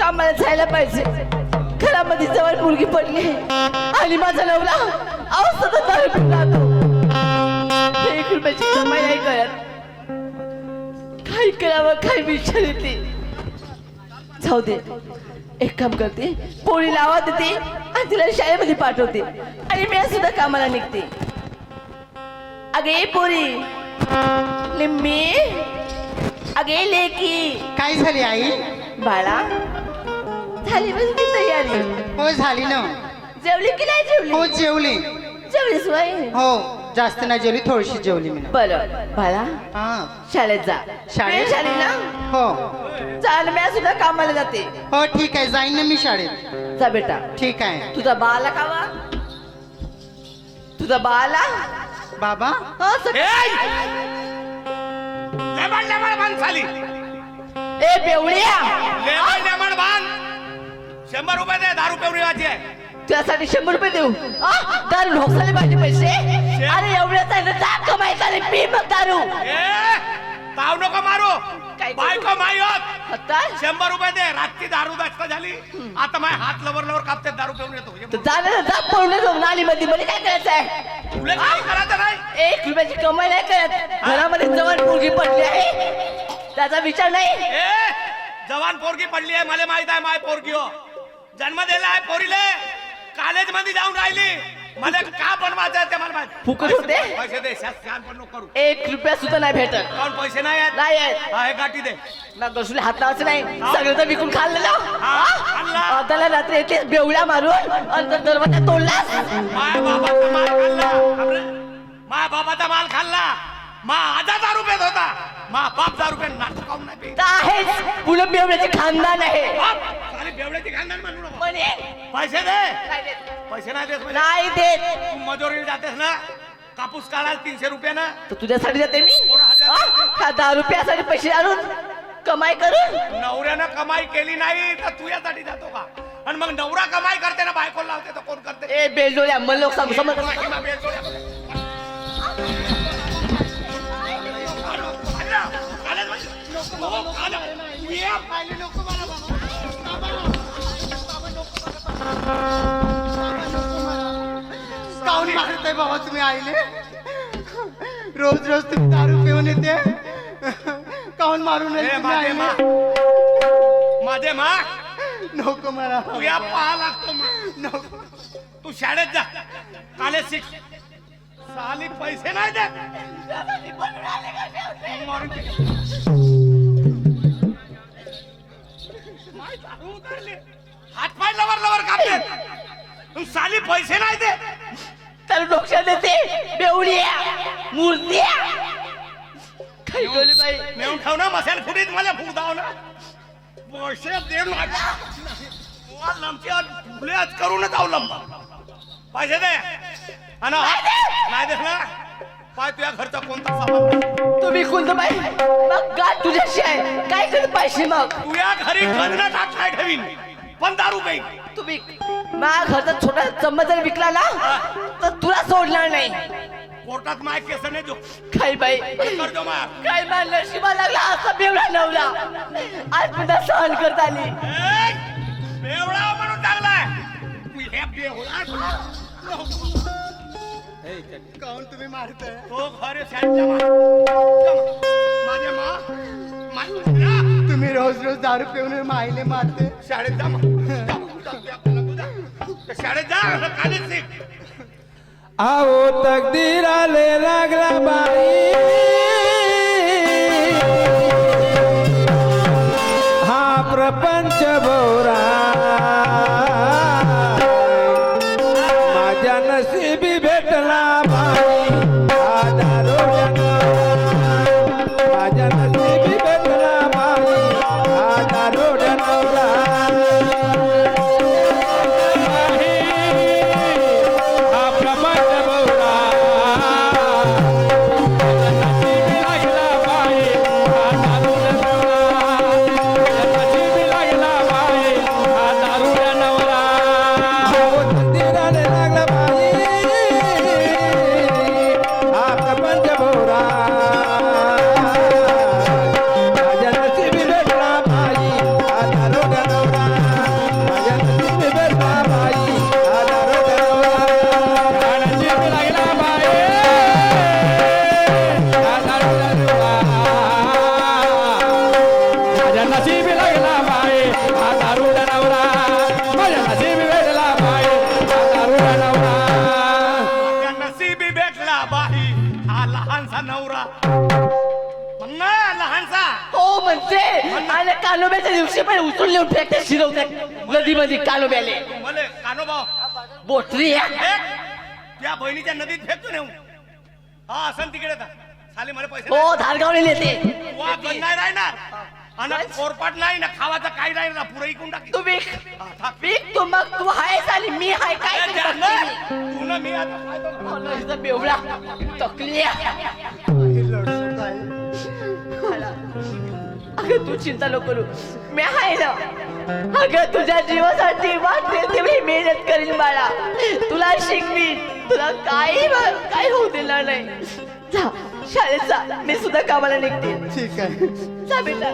कामाला जायला पाहिजे. घरामध्ये जवळ मुलगी पडली आणि माझा नवरा अवस्था दारू पिऊन राहतो. 1 रुपयाची कमाई नाही करत. काय करावं काय विचार येते. जाऊ दे, एक काम करते, पोळी लावा देते आणि तिला शाळेमध्ये पाठवते आणि मी सुद्धा कामाला निघते. अगे पोरी लिंबी, अगे लेकी. काय झाली आई? बाळा झाली म्हणजे तयारी? हो झाली ना. जेवली की नाही जेवली? हो जेवली. जेवलीस वय? हो जास्त नाही जेवली, थोडीशी जेवली मी. बरं बाळा हा शाळेत जा. शाळेत? वेळ झाली ना? हो चाल, मी सुद्धा कामाला जाते. हो ठीक आहे, जाईन ना मी शाळेत. जा बेटा. ठीक आहे. तुझा बाळा कावा? तुझा बाळा बाबा हा लेमन लेमन बांध खाली. ए बेवड्या, लेमन लेमन बांध. 100 रुपये दे, दारू पिवळीवाची आहे. त्यासाठी 100 रुपये देऊ? दारू ढोकसाले पाहिजे पैसे. अरे एवढ्याच आहे ना, जा कमायचा रे, पी मग दारू. ताव नको मारू. काय बायको माई होत. आता 100 रुपये दे. रात्री दारू जास्त झाली, आता माझे हात लवर लवर कापते, दारू पिऊन येतो. जा ना, जा पळून जाऊ नाली मध्ये. मला काय करायचं आहे? तुला काही करायचं नाही. 1 रुपयाची कमाई नाही करत. घरामध्ये जवळ मुलगी पडली आहे, त्याचा विचार नाही. जवान पोरगी पडली आहे, मला माहित आहे. माय पोरगी हो, जन्म दिला आहे पोरीले. कॉलेज मध्ये जाऊन राहिली. मला का बनवायचं ते मला माहित. फुकट होते? पैसे दे. शान पण नको करू. 1 रुपया सुद्धा नाही भेटत. कोण पैसे नाही आहेत? नाही आहेत. हा, हे गाठी दे. ना गसुले हात लावायचं नाही. सगळं तर विकून खाल्लेलं. खाल्ला. त्याला रात्री येते बेवड्या मारून आणि दरवाजा तोडलास. माय बाबाचा माल खाल्ला. माय बाबाचा माल खाल्ला. मा आधा दारू पेत होता. मा बाप दारू पेत नाटक काऊन नाही पेत? आहेच पुलं बेवड्याचे खानदान आहे. अरे बेवड्याची खानदान म्हणू नको. म्हणे पैसे दे. नाही देत. पैसे नाही देत म्हणजे? नाही देत. तू मजुरीला जातेस ना, कापूस काढायला 300 रुपये ना. तर तुझ्यासाठी जाते मी. कोणासाठी? का 10 रुपयासाठी पैसे आणून कमाई करून? नवऱ्यानं कमाई केली नाही तर तू यासाठी जातो का? आणि मग नवरा कमाई करते ना, बायकोला लावते तर कोण करते? ए बेलडोळ्या मला लोक सांगू समज. काऊन मारताय बाबा तुम्ही आईले? रोज रोज तुम्ही दारू पिऊन येते, काऊन मारू नये तुम्ही माझे आईले? मा, माझे मा, नको मला. तू या पाहा लागतो. नको. तू शाळेत जा, कॉलेज शिक. साली पैसे नाही दे. हात पाय लवर लवर कापते. तू साली पैसे नाही दे. तर डोक्यात देते बेवड्या मूर्त्या. काय बोलू बाई? नेऊन ठेव ना मसाल फुटीत, मला फुक दाव ना. पैसे दे ना. फुले आज करूनच आव लंबा. पैसे दे. नाही देस ना, पाय तुझ्या घरचा कोणता सामान. तुम्ही कोणतं बाई? मग गाठ तुझ्याशी आहे. काय कर पैसे मग? तुझ्या घरी गंज टाकाय ठेवीन, पण दारू पेईन. तुम्ही माझ्या घरचा छोटा चम्मच जर विकला ना तर तुला सोडणार नाही. कोर्टात माय केस नाही जो. काय बाई? कर दो मार. काय मान नशिबा लागला असा बेवडा नवला. आज पुन्हा सहन करत आली. बेवडा म्हणून टाकलाय. तू हे बेवडा. काऊन तुम्ही मारताय? तो घरे माझे मा, तुम्ही रोज रोज दारू पिऊन माईले मारते. शाळेत जा मग. शाळेत जा, कॉलेज शिक. आओ तकदीराले लागला बाई, हा प्रपंच भोवरा. माझ्या नशिबी भेटला बाई, हा दारोड्या नवरा. माझ्या नशिबी भेटला बाई, हा दारोड्या नवरा. लागला बाई, म्हणते आणि कानोब्याच्या दिवशी पण उचलून नेऊन फेकते शिरवतात नदीमध्ये कानोब्याले मले कानोबा बोटरी त्या बहिणीच्या नदीत फेकतो नेऊ हा असं तिकडे का साले मला पैसे हो धारगावले नेते वा गण नाही राहणार आणि कोरपाट नाही ना खावाचं काही नाही ना पुरं इकून टाकी तू विक तू मग तू आहेस आणि मी आहे काय तरी बघते मी. तू ना मी आता काय तो मला इथं बेवडा तकली अगं तू चिंता नको करू मी आहे ना अगं तुझ्या जीवासाठी वाटेल तेवढी मेहनत करीन बाळा तुला शिकवीन तुला काही होऊ देणार नाही जा शाळेत जा मी सुद्धा कामाला निघते ठीक आहे जा बेटा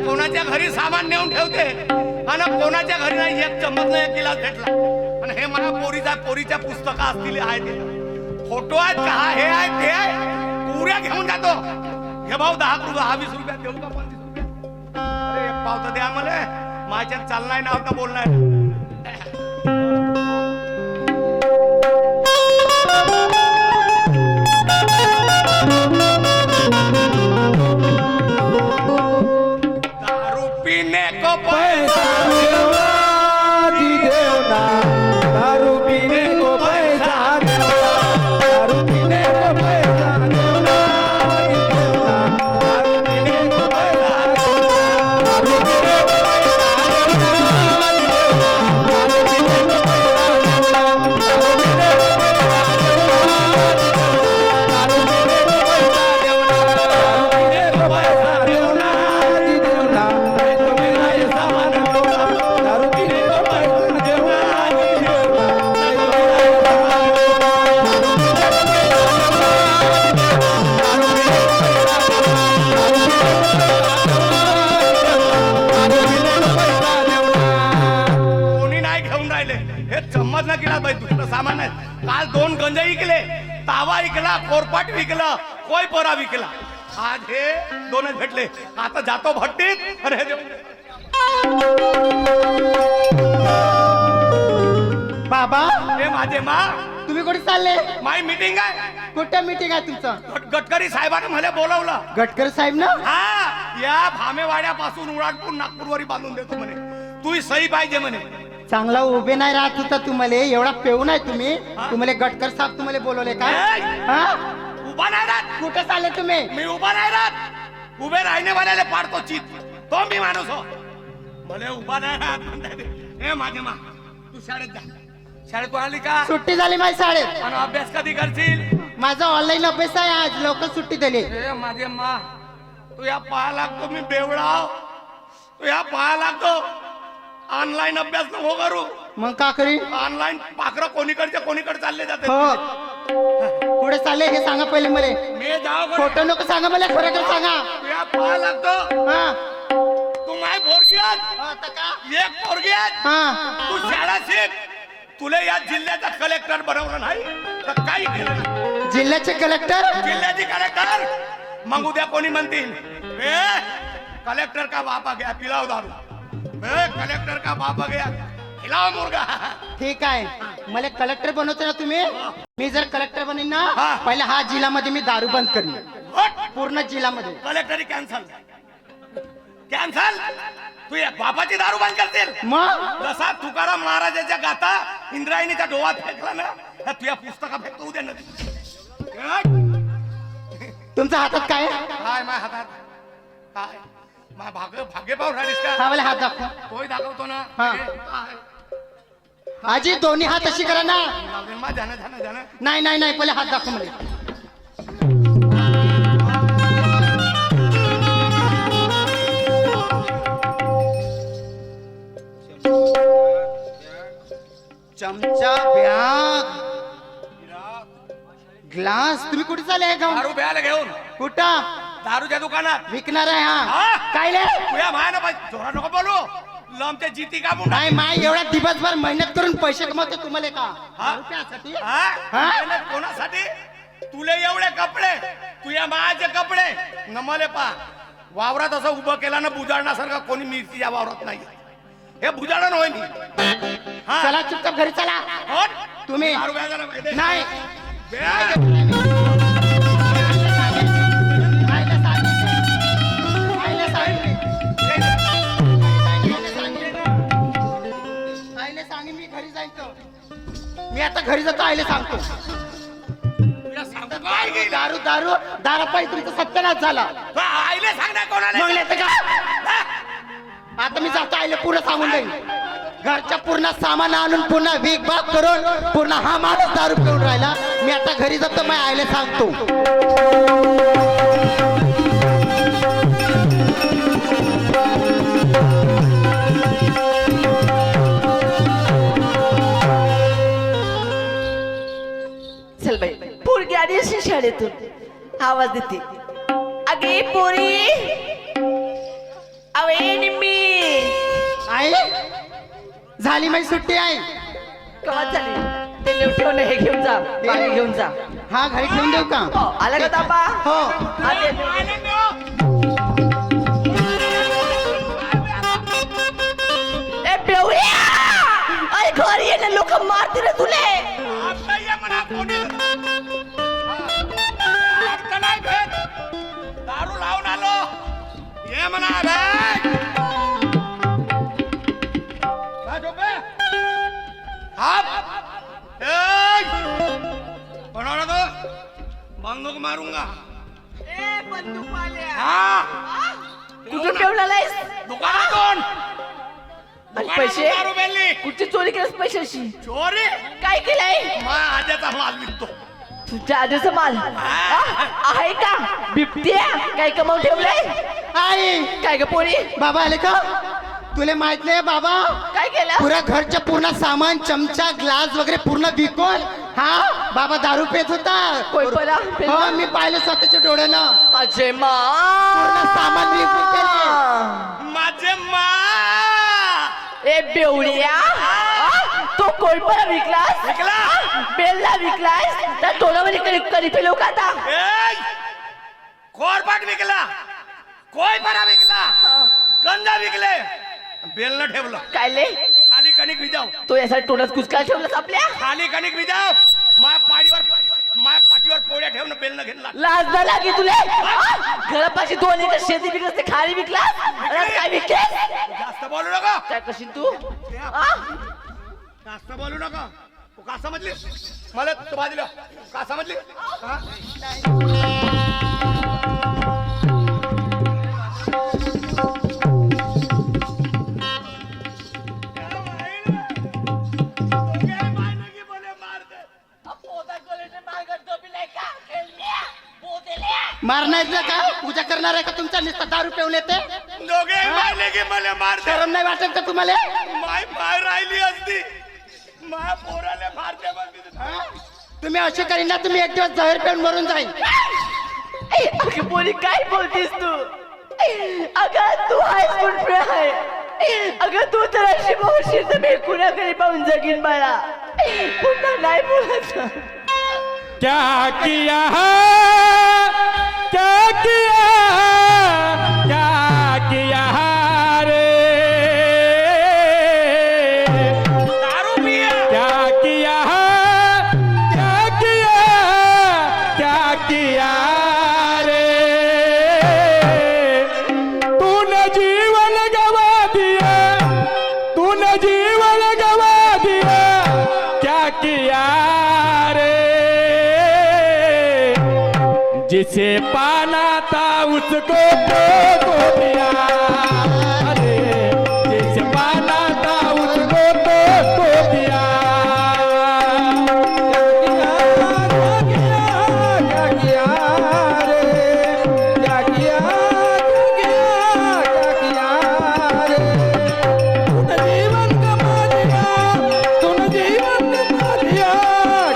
कोणाच्या घरी सामान नेऊन ठेवते आणि कोणाच्या घरी नाही एक चम्मच नाही एक गिलास भेटला आणि हे मला पोरीच्या पुस्तकं असतील आहेत फोटो आहेत का हे आहे ते आहे पुऱ्या घेऊन जातो हे भाऊ 10 रुपये 20 रुपयात देऊ का 25 रुपये अरे एक पाव तर द्या मला माझ्यात चालणार नाव तर बोलणार पैसा देवना दी देवना दारू पीने को पैसा देवना दारू पीने को पैसा देवना दी देवना दारू पीने को पैसा देवना दारू पीने को सामान आहे काल 2 गंजा विकले तावा विकला कोरपाट विकला कोय परा विकला आज हे 2च भेटले आता जातो भट्टीत अरे बाबा हे माझे मा तुम्ही कुठे चालले माई मीटिंग आहे कुठं मीटिंग आहे तुमचं गडकरी साहेबांनी मला बोलावलं गडकरी साहेब ना हा या भामेवाड्यापासून उडाणपूर नागपूरवरी बांधून देतो म्हणे तू सही पाहिजे म्हणे चांगला उभे नाही राहत होता तुम्हाला एवढा पेऊ नाही तुम्हाला गडकर साहेब तुम्हाला बोलवले का हा उभा नाही राहत कुठे चालले तुम्ही मी उभा नाही राहत उभे राहणे वाल्याला पाडतो चित तो मी माणूस हो मला उभा नाही राहत हे माझे मा तू शाळेत जा शाळेत कोणाली का सुट्टी झाली माझी शाळेत आणि अभ्यास कधी करशील माझा ऑनलाईन अभ्यास आहे आज लवकर सुट्टी दिली हे माझे मा तू या पाया लागतो मी बेवडाव तू या पाया लागतो ऑनलाईन अभ्यास नको करू मग का करी ऑनलाईन पाखरं कोणीकडे चालले जाते हो पुढे चालले हे सांगा पहिले मला मी जाऊ खोटं नको सांगा मला खरं खरं सांगा तू या पाया लागतो हा तू माय पोरगी एक पोरगी हा तू शाळा शिक तुला या जिल्ह्याचा कलेक्टर बनवलं नाही तर काही केलं नाही जिल्ह्याचे कलेक्टर जिल्ह्याची कलेक्टर मग उद्या कोणी म्हणतील कलेक्टर का बापा गया पिलाव दारू कलेक्टर का बापा गया खिलाओ मुर्गा ठीक आहे मला कलेक्टर बनवते ना तुम्ही मी जर कलेक्टर बनेन ना हा. पहिले हा जिल्ह्यामध्ये मी दारू बंद करीन पूर्ण जिल्ह्यामध्ये कलेक्टरी कॅन्सल तू या बापाची दारू बंद करतील मग जसा तुकाराम महाराजाच्या गाथा इंद्रायणीच्या डोळ्यात फेकला ना तुझ्या पुस्तका फेकतो उद्या नदी तुमच्या हातात काय आहे? काय माझ्या हातात काय भागे पाहून राहिलीस का हा मला हात दाखव. तोही दाखवतो ना हा. हे काय? आजी दोन्ही हात अशी करा ना. जाऊ दे, मा जाणं जाणं जाणं नाही नाही नाही पहिले हात दाखव मला. चमचा बॅग ग्लास तुम्ही कुठे चालले आहे दारू प्यायला घेऊन कुठं दारूच्या दुकानात विकणार आहे हा हा? काय ले तुया माया ना पाहिजे जोरा नको बोलू लमच्या जिती का मुंडा नाही माय एवढा दिवसभर मेहनत करून पैसे कमवते तुम्हाला का हा? रुपयासाठी? हा? हा? मेहनत कोणासाठी तुले एवढे कपडे तुया मायाचे कपडे नमले पा वावरात असं उभं केला ना बुजाडण्यासारखा कोणी मिरची या वावरात नाही हे बुजाडण होय मी हा चला चुपचाप घरी चला कोण? तुम्ही दारू प्यायला पाहिजे. नाही बे- आईला सांगितलं. आईला सांगेन मी घरी जाईन तो. मी आता घरी जातो आईला सांगतो तुला सांगतो काय गेलं? दारू दारू दारापायी तुमचा सत्यानाश झाला तू आईले सांग ना कोणाला मग येते का हा? आता मी जातो आईला पूर्ण सांगून देईन घरच्या पूर्ण सामान आणून पुन्हा विक बाग करून पूर्ण हा माणूस दारू पिऊन राहिला मी आता घरी जातो मी आईला सांगतो चल बाई पोरगी आली अशी शाळेतून आवाज देते अगे पोरी अवे निम्मी आई झाली माझी सुट्टी आहे कवा झाली ते ठेवून हे घेऊन जा पाणी घेऊन जा हा घरी ठेवून देऊ का हो आला का तापा हो हा, दे. ए बेवड्या अरे घरी ये ना लोक मारते रे तुले आता ये म्हणा कोणी आता नाही भेट दारू लावून आलो ये म्हणा बे काय झोपे हाप बनवला तो बंदूक मारूंगा ए बंदूक वाल्या हा कुठून ठेवलेलायस दुकानातून आणि पैसे दारू बेलली कुठची चोरी केलंस पैशाची चोरी काय केलंय मा आज्याचा माल विकतो तुझ्या आधीच माल आहे का बिबट्या काय कमावून ठेवलंय आई काय ग पोरी बाबा आले का तुला माहित नाही बाबा काय केलं पुऱ्या घरच्या पूर्ण सामान चमचा ग्लास वगैरे पूर्ण विकून हा बाबा दारू पेत होता कोयपला हो मी पाहिलं स्वतःच्या डोळ्यानं अजय मा पूर्ण सामान विकून केले. माझे मा ए बेवड्या तो कोयपला विकलास विकला बेलला विकलास त्या तोंडामध्ये कधी पेलो का आता ए खोरपाट विकला कोय परा विकला गंजा विकले बेल न ठेवलं काय ले खाली कणिक भिजाव तो यासाठी तोंडात कुचका ठेवलास आपल्या खाली कणिक भिजाव माया पाठीवर पोळ्या ठेवणं बेल न घेतला लाज नाही लागे तुले घरापाशी 2 एकर शेती विकलास ते खाली विकलास आणि काय विकतेस जास्त बोलू नका काय कशी तू जास्त बोलू नका तू का समजली मला तू बाजूला का समजली हा? मारण्याचं का पूजा करणार आहे का तुमचा नुसता दारू पिऊन येते दोघे मारले की मला मार शरम नाही वाटत का तुम्हाला माय पाय राहिली असती माया पोराला मारते हा? तुम्ही असे करीन ना तुम्ही एक दिवस जहर पिऊन मरून जाईल अगं पोरी काय बोलतीस तू अगं तू हायस्कूल फ्रेंड आहे अगं तू तर अशी बोलशील तर मी कुणाकडे पाहून जगीन मला पुन्हा नाही बोलायचं क्या किया क्या किया क्या किया रे दारू पिया क्या किया क्या किया क्या किया रे तूने जीवन गवा दिया तूने जीवन गवा दिया क्या किया रे जिसे पाना था उसको तो दिया रे, जिसे पाना था उसको तो दिया। क्या किया रे, क्या किया रे, तूने जीवन गंवा दिया, तूने जीवन गंवा दिया,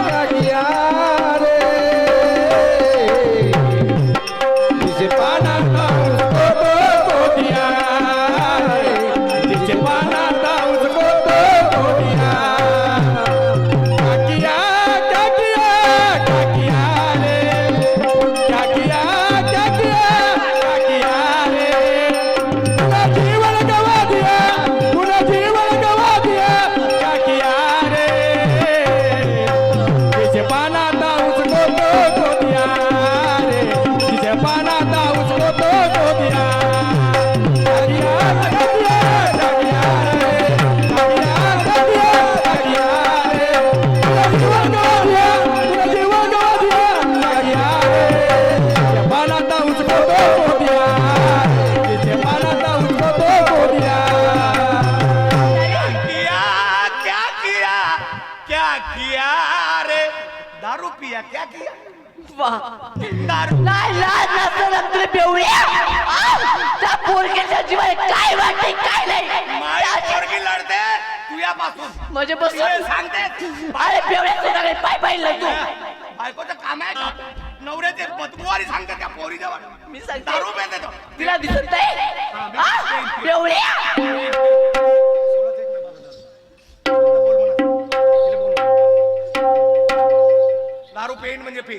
क्या किया रे। जिसे पाना था उसको तो दिया रे, जिसे पाना था उसको तो दिया। क्या किया, क्या किया, क्या किया रे, क्या किया, क्या किया, क्या किया रे। पूरा जीवन गंवा दिया, पूरा जीवन गंवा दिया, क्या किया रे। जिसे पाना था उसको तो दिया रे, जिसे पाना था उसको तो दिया। क्या किया, क्या किया, क्या किया रे, क्या किया, क्या किया, क्या किया रे। पूरा जीवन गंवा दिया, पूरा जीवन गंवा दिया, क्या किया रे। जिसे पाना था उसको तो दिया, जिसे पाना था उसको तो दिया। किया क्या किया रे, दारू पिया क्या किया, वाह दारू नाही लाज नसतं ना तुला बेवड्या. त्या पोरग्याच्या जीवाला काय वाटते काय नाही माई पोरगी लढते तुझ्यापासून म्हणजे तुला बसून सांगते अरे बेवड्या तुला काय पाय पाहिलं तू बायकोचं काम आहे का, नवऱ्याचे बदबुवारी सांगते त्या पोरी जवळ मी सांगते दारू पे देतो. तिला दिसत नाही बेवड्या. दारू पेन म्हणजे पेन.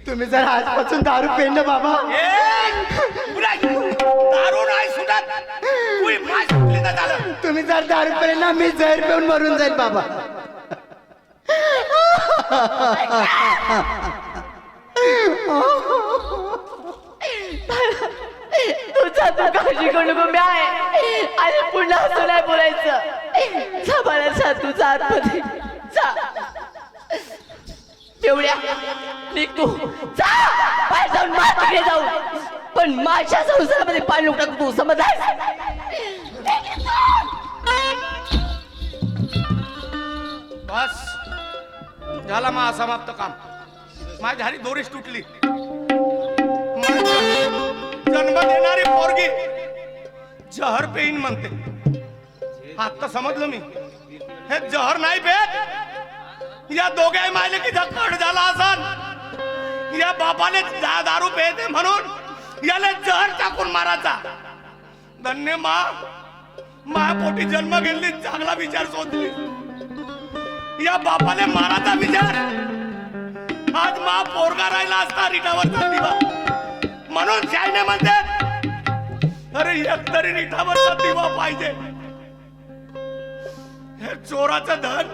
तुम्ही जर आजपासून दारू पेन ना बाबा, दारू नाही सुटत, तू माय सुटली तर झालं. तुम्ही जर दारू पेन ना मी जहर पिऊन मरून जाईल बाबा. तुझा तू काळजी करू नको मी आहे आणि पुन्हा असं नाही बोलायचं. जा मला तुझा आतमध्ये जा एवढ्या निघ तू जा बाहेर जाऊन मार तिकडे जाऊ, पण माझ्या संसारामध्ये पाणी नको टाकू तू, समजलास. बस झाला मग समाप्त काम. माझी झाली दोरीच तुटली. जन्म देणारी पोरगी जहर पेईन म्हणते. आता समजलं मी, हे जहर नाही पेत, या दोघे मायलेकीचा कट झाला असन. या बापाने दारू पेते म्हणून याला जहर टाकून मारायचा. धन्य माया पोटी जन्म गेली, चांगला विचार सोचली. या बापाने माराचा विचार, आज मा पोरगा राहिला असता रिटावरचा दिवा. म्हणून शायने म्हणते अरे एक तरी रिटावरचा दिवा पाहिजे. हे चोराचं धन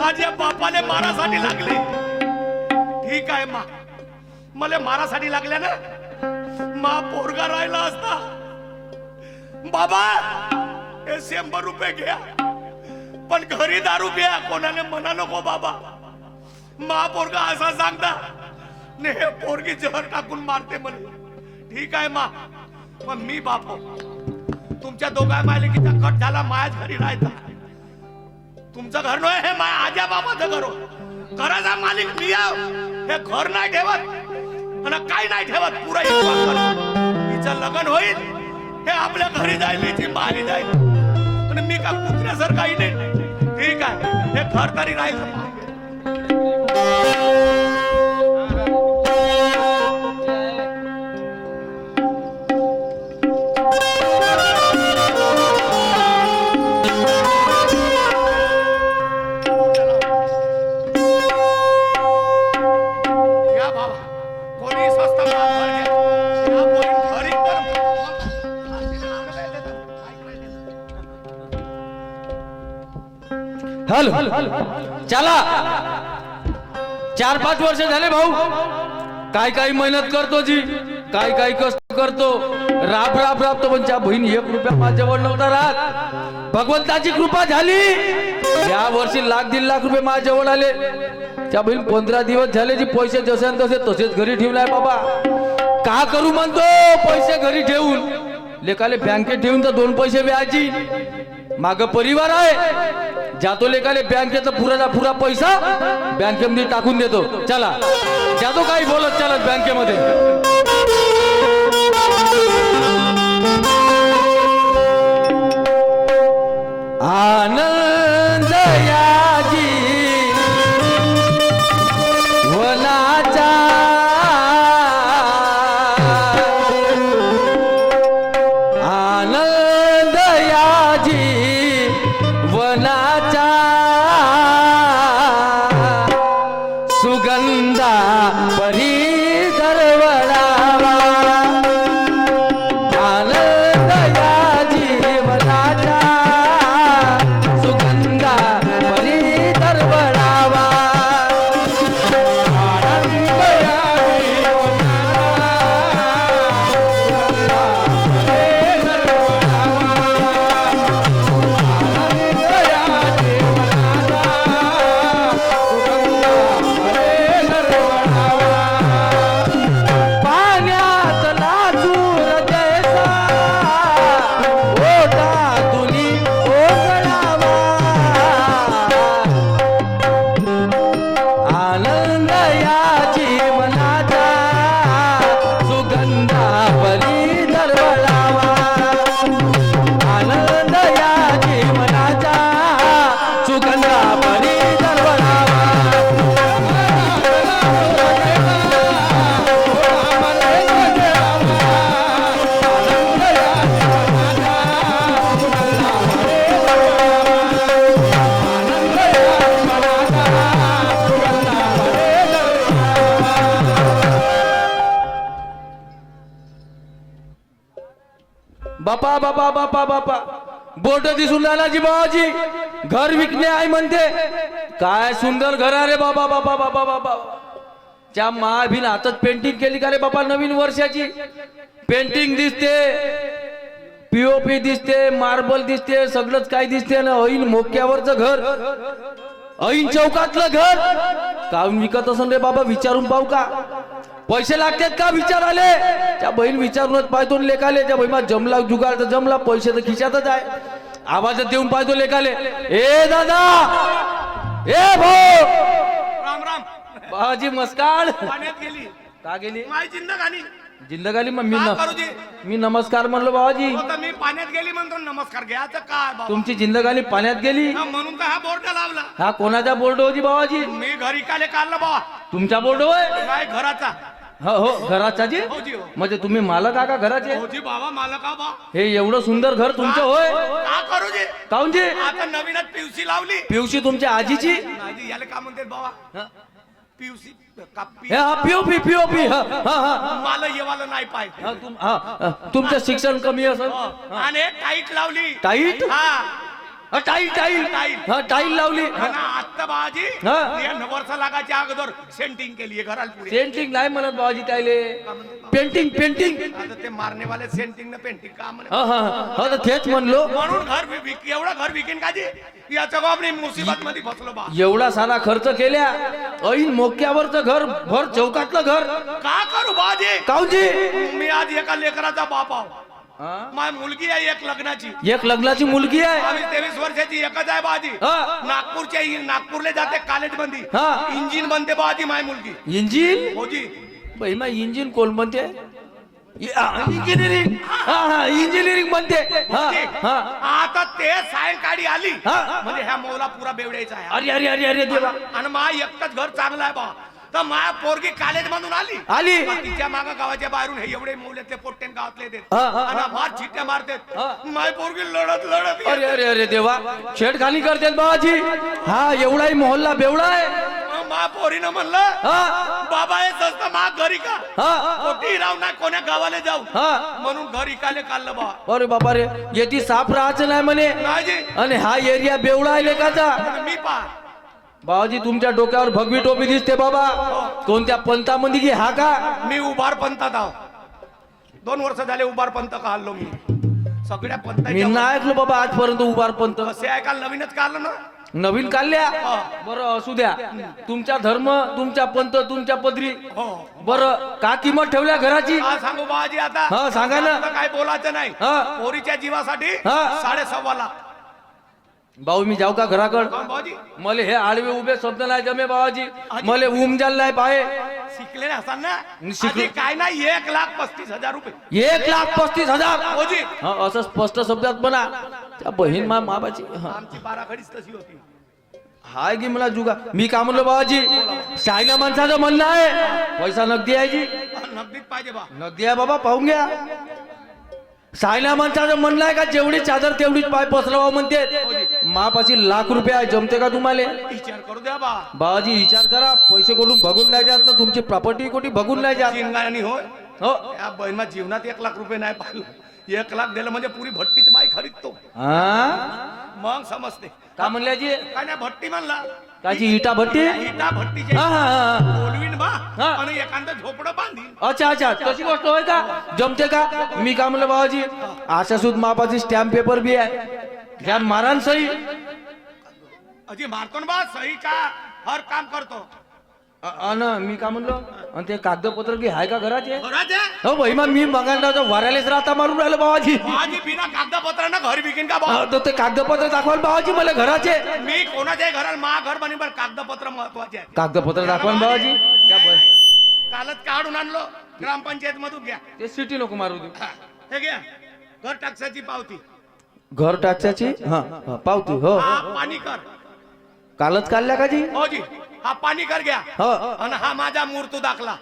आज या बापाने मारासाठी लागले. ठीक आहे मा, मला मारासाठी लागल्या ना, मा पोरगा राहिला असता. बाबा हे 100 रुपये घ्या, पण घरी दारू प्या, कोणाने म्हणा नको बाबा. मा पोरगा असा सांगता ने हे पोरगी जहर टाकून मारते म्हणे. ठीक आहे मा, पण मी बापो तुमच्या दोघा मालिकीचा कट झाला, माझ्याच घरी राहायचा. तुमचं घर नव्हे, हे माझ्या आजा बाबाचं घर हो. घराचा मालिक मी आहो. हे घर नाही ठेवत आणि काही नाही ठेवत, पुरा हिचं लग्न होईल, हे आपल्या घरी जाईल, हिची माली जाईल, आणि मी का कुत्र्यासारखाही नाही. ठीक आहे, हे घर तरी राहील. या बाबा कोणी स्वस्त घर घ्या, या पोरी घरी हॅलो चला, 4-5 वर्ष झाले भाऊ. काय मेहनत करतो जी, काय कष्ट करतो, राबतो, पण त्या बहीण 1 रुपया माझ्याजवळ नव्हता राहत. भगवंताची कृपा झाली, या वर्षी लाख 1.5 लाख रुपये माझ्या जवळ आले. त्या बहीण 15 दिवस झाले जी पैसे जसे तसे तसेच घरी ठेवलाय बाबा. का करू म्हणतो पैसे घरी ठेवून, लेकाले बँकेत ठेवून तर 2 पैसे व्याजी. माग परिवार आहे, जातो लेकाले बँकेचा पुरा पैसा बँकेमध्ये टाकून देतो. चला जातो काही बोलत चालत बँकेमध्ये. आनंद याजी वनाचा, आनंद याजी वनाचा, सुगंधा परी दरवळावा. आनंद या जीवनाचा, सुगंधा परी दरवळावा. आनंद या बापा बापा बापा बापा बोट दिसून राहिला जी बाबाजी. घर विकणे आहे म्हणते. काय सुंदर घर आहे रे बाबा बाबा बाबा बाबा. त्या महाभिन हातात पेंटिंग केली का रे बाबा. नवीन वर्षाची पेंटिंग दिसते, पीओपी दिसते, मार्बल दिसते, सगळंच काय दिसते ना. ऐन मोक्यावरचं घर, ऐन चौकातलं घर काऊन विकत असन रे बाबा. विचारून पाहू का पैसे लागतात का विचार आले. त्या बहीण विचारूनच पाहतो लेखाले. त्या बहिमा जमला जुगाड तर जमला, पैसे तर खिशातच आहे. आवाज देऊन पाहतो लेखाले. ए दादा, ए भाऊ, राम राम. बाजी मस्कार. पाण्यात गेली का गेली माझी जिंदगानी. जिंदगाली मग का करू जी? मी नमस्कार म्हणलो बाबाजी. हो तर मी पाण्यात गेली म्हणतो नमस्कार घ्यायचं काय बाबा. तुमची जिंदगाली पाण्यात गेली. हा, म्हणून का हा बोर्ड लावला. हा कोणाचा बोर्ड होती बाबाजी. मी घरी काले काढलं बाबा. तुमचा बोर्ड होय. काय घराचा. हो हो घराचा जी. हो जी हो. म्हणजे तुम्ही मालक आहे का घराचे. हो जी बाबा मला का बा. हे एवढं सुंदर घर तुमचं होय. का करू जी? काऊन जी. आता नवीनच पिवसी लावली. पिवशी तुमच्या आजीची. नाही याला का म्हणते बाबा. हा पिवसी कापी. POP POP. हा हा हा मला येवाला नाही पाहिजे. तुमचं शिक्षण कमी असेल. आणि टाईट लावली. टाईट. हा टाईल टाईल. हा टाईल लावली. आता बाजी हा. वर्ष लागायच्या अगोदर सेंटिंग केली घराला पुढे. पेंटिंग नाही म्हणत बाबाजी त्याले. Painting painting. आता ते मारनेवाले सेंटिंग न पेंटिंग का म्हणे. हा हा हा तर तेच म्हणलो. म्हणून घर एवढं घर विकेन का जी. याचं गाव मी मुसीबत मध्ये फसलो बा. एवढा सारा खर्च केल्या. ऐन मोक्यावरचं घर, भर चौकातलं घर. का करू बाजी. काऊजी. मी आज एका लेकराचा बाप आहो. माझी मुलगी आहे एक लग्नाची. एक लग्नाची मुलगी आहे. आम्ही 23 वर्षाची एकच आहे बाजी. हा. नागपूरला जाते कॉलेज मध्ये. हा. इंजिन बनते बाजी माझी मुलगी. इंजिन. हो जी. बाई मा इंजिन कोण म्हणते. इंजिनिअरिंग. हा हा इंजिनिअरिंग म्हणते. हा हा. आता ते सायंकाळी आली. हा. म्हणजे ह्या मौला पुरा बेवड्याचा आहे. अरे अरे अरे अरे देवा. आणि मा एकटच घर चांगलं आहे बा. तर माया पोरगी कॉलेज मधून आली. आली. तिच्या मागा गावाच्या बाहेरून हे एवढे मुलेतले पोट्टेन गावातले येतात. हा, हा, आणि हा. फार चिट्ट्या मारतात. हा. माय पोरगी लढत लढत अरे अरे अरे देवा. छेडखानी करतात बाबाजी. हा एवढाही मोहल्ला बेवडा आहे. मा पोरीनं म्हणलं हा बाबा हे सस्त मा घरी का. हा. कोठी राव ना कोण्या गावाला जाऊ. हा. म्हणून घरी काले काढलं बा. अरे बाबा रे. येती साफ राहायचं नाही म्हणे. नाही जी. आणि हा एरिया बेवडा आहे लेकाचा. आणि मी पा बाबाजी तुमच्या डोक्यावर भगवी टोपी दिसते बाबा. कोणत्या पंथामध्ये की हा का. मी उभार पंथात आहो. 2 वर्ष झाले उभार पंथ काढलो मी. सगळ्या मी पंथाच्या नाही ऐकलो बाबा आजपर्यंत उभार पंथ. कसे ऐकाल नवीनच काढलं ना. नवीन काढल्या हा. बरं असू द्या. तुमचा धर्म, तुमच्या पंत, तुमच्या पदरी. हो बरं का किंमत ठेवल्या घराची? हा सांगू बाबाजी आता. हा, सांगा ना. आता काय बोलायचं नाही. हा. पोरीच्या जीवासाठी हा. 6.5 लाख. भाऊ मी जाऊ का घराकड? कोण बाबाजी? मले हे आडवे उभे शब्द नाही जमे बाबाजी. मले उमजाल नाही पाहे. शिकले असाल ना? शिकलो. आधी काय नाही 1,35,000 रुपये. 1,35,000. बाबाजी हा, असं स्पष्ट शब्दात म्हणा. त्या बहीण माबाची. आमची बाराखडीच तशी होती. हाय की मला जुगा. मी का म्हणलो बाबाजी, शायना माणसाचं म्हणणं आहे पैसा नगदी आहे जी. नगदीत पाहिजे बा. नगदी आहे बाबा, पाहून घ्या. शायना माणसाचं म्हणणं आहे का जेवढी चादर तेवढीच पाय पसरवा म्हणते. मापाशी ₹1,00,000 आहे, जमते का तुम्हाला? विचार करू द्या बा. बाबाजी विचार करा. पैसे कोठून बघून नाही जात ना, तुमची प्रॉपर्टी कोठी बघून नाही जात. चिंगाणी होय. हो या बहिणमा जीवनात 1,00,000 रुपये नाही पाहिलं. 1,00,000 दिलं म्हणजे पुरी भट्टीच माई खरीदतो. हा, मग समजते. का म्हणल्याजी? काय नाही भट्टी म्हणला. काची इटा भट्टी? इटा भट्टीचे हा हा हा. बोलवीन बा हा. आणि एखादं झोपडं बांधीन. अच्छा अच्छा, तशी गोष्ट होय का? जमते का? मी का म्हणलं बाबाजी, आशासूद मापाची स्टॅम्प पेपर बी आहे, घ्या मारान सही. अजी मारतो ना बा सही का हर काम करतो. अन मी का म्हणलो, आणि ते कागदपत्र की आहे का घराचे? घराचे हो भाई मग मी मगांना वाऱ्यालेच राहता मारून राहिलो बाबाजी. माझी बिना कागदपत्रानं घर विकीन का बा? तर ते कागदपत्र दाखवाल बाबाजी मला घराचे. मी कोणाच्याही घराला मा घर बनी पण कागदपत्र महत्वाचे आहे. कागदपत्र दाखवाल बाबाजी. त्या कालच काढून आणलो ग्रामपंचायत मधून. घ्या ते सिटी नको मारू दे. हा, हे घ्या घर टॅक्साची पावती. घर टाक्याची हा हा, पावती. हो हा पाणी कर. कालच काढल्या का जी? हो जी. हा पाणी कर घ्या. हो आणि हा माझा मूर्त दाखला.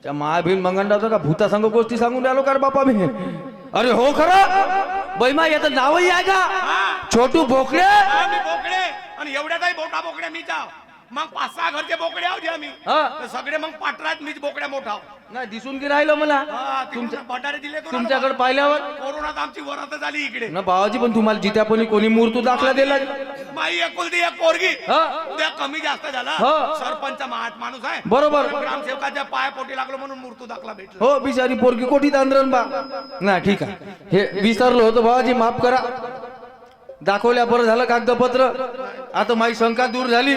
त्या महाभीम मंगंडा होता का भूता संग गोष्टी सांगून राहिलो का रे बापा मी? अरे हो खरं बैमा, याचं नावही आहे का? छोटू बोकडे. हा, मी बोकडे. आणि एवढ्याचाही मोठा बोकड्या मी जाव. मग 5-6 घरचे बोकडे आहो जे आम्ही. हा. तर सगळे मग पाटरात मीच बोकड्या मोठा आहो. नाही दिसून की राहिलं मला हा, तिकडून भंडारे दिले तो ना तुमच्याकडे पाहिल्यावर. कोरोनात आमची वरात झाली इकडे. ना बाबाजी, पण तुम्हाला जित्यापणी कोणी मूर्त दाखला दिला? माई एकुलती एक पोरगी. हा. उद्या कमी जास्त झाला. हा. सरपंच माणूस आहे. बरोबर. ग्रामसेवकाच्या पाया पोटी लागलो म्हणून मूर्त दाखला भेटला. हो बिचारी पोरगी कोठीत आंदोलन बा. ना ठीक आहे, हे विसरलो होतो बाबाजी, माफ करा. दाखवल्या बरं झालं कागदपत्र. आता माझी शंका दूर झाली.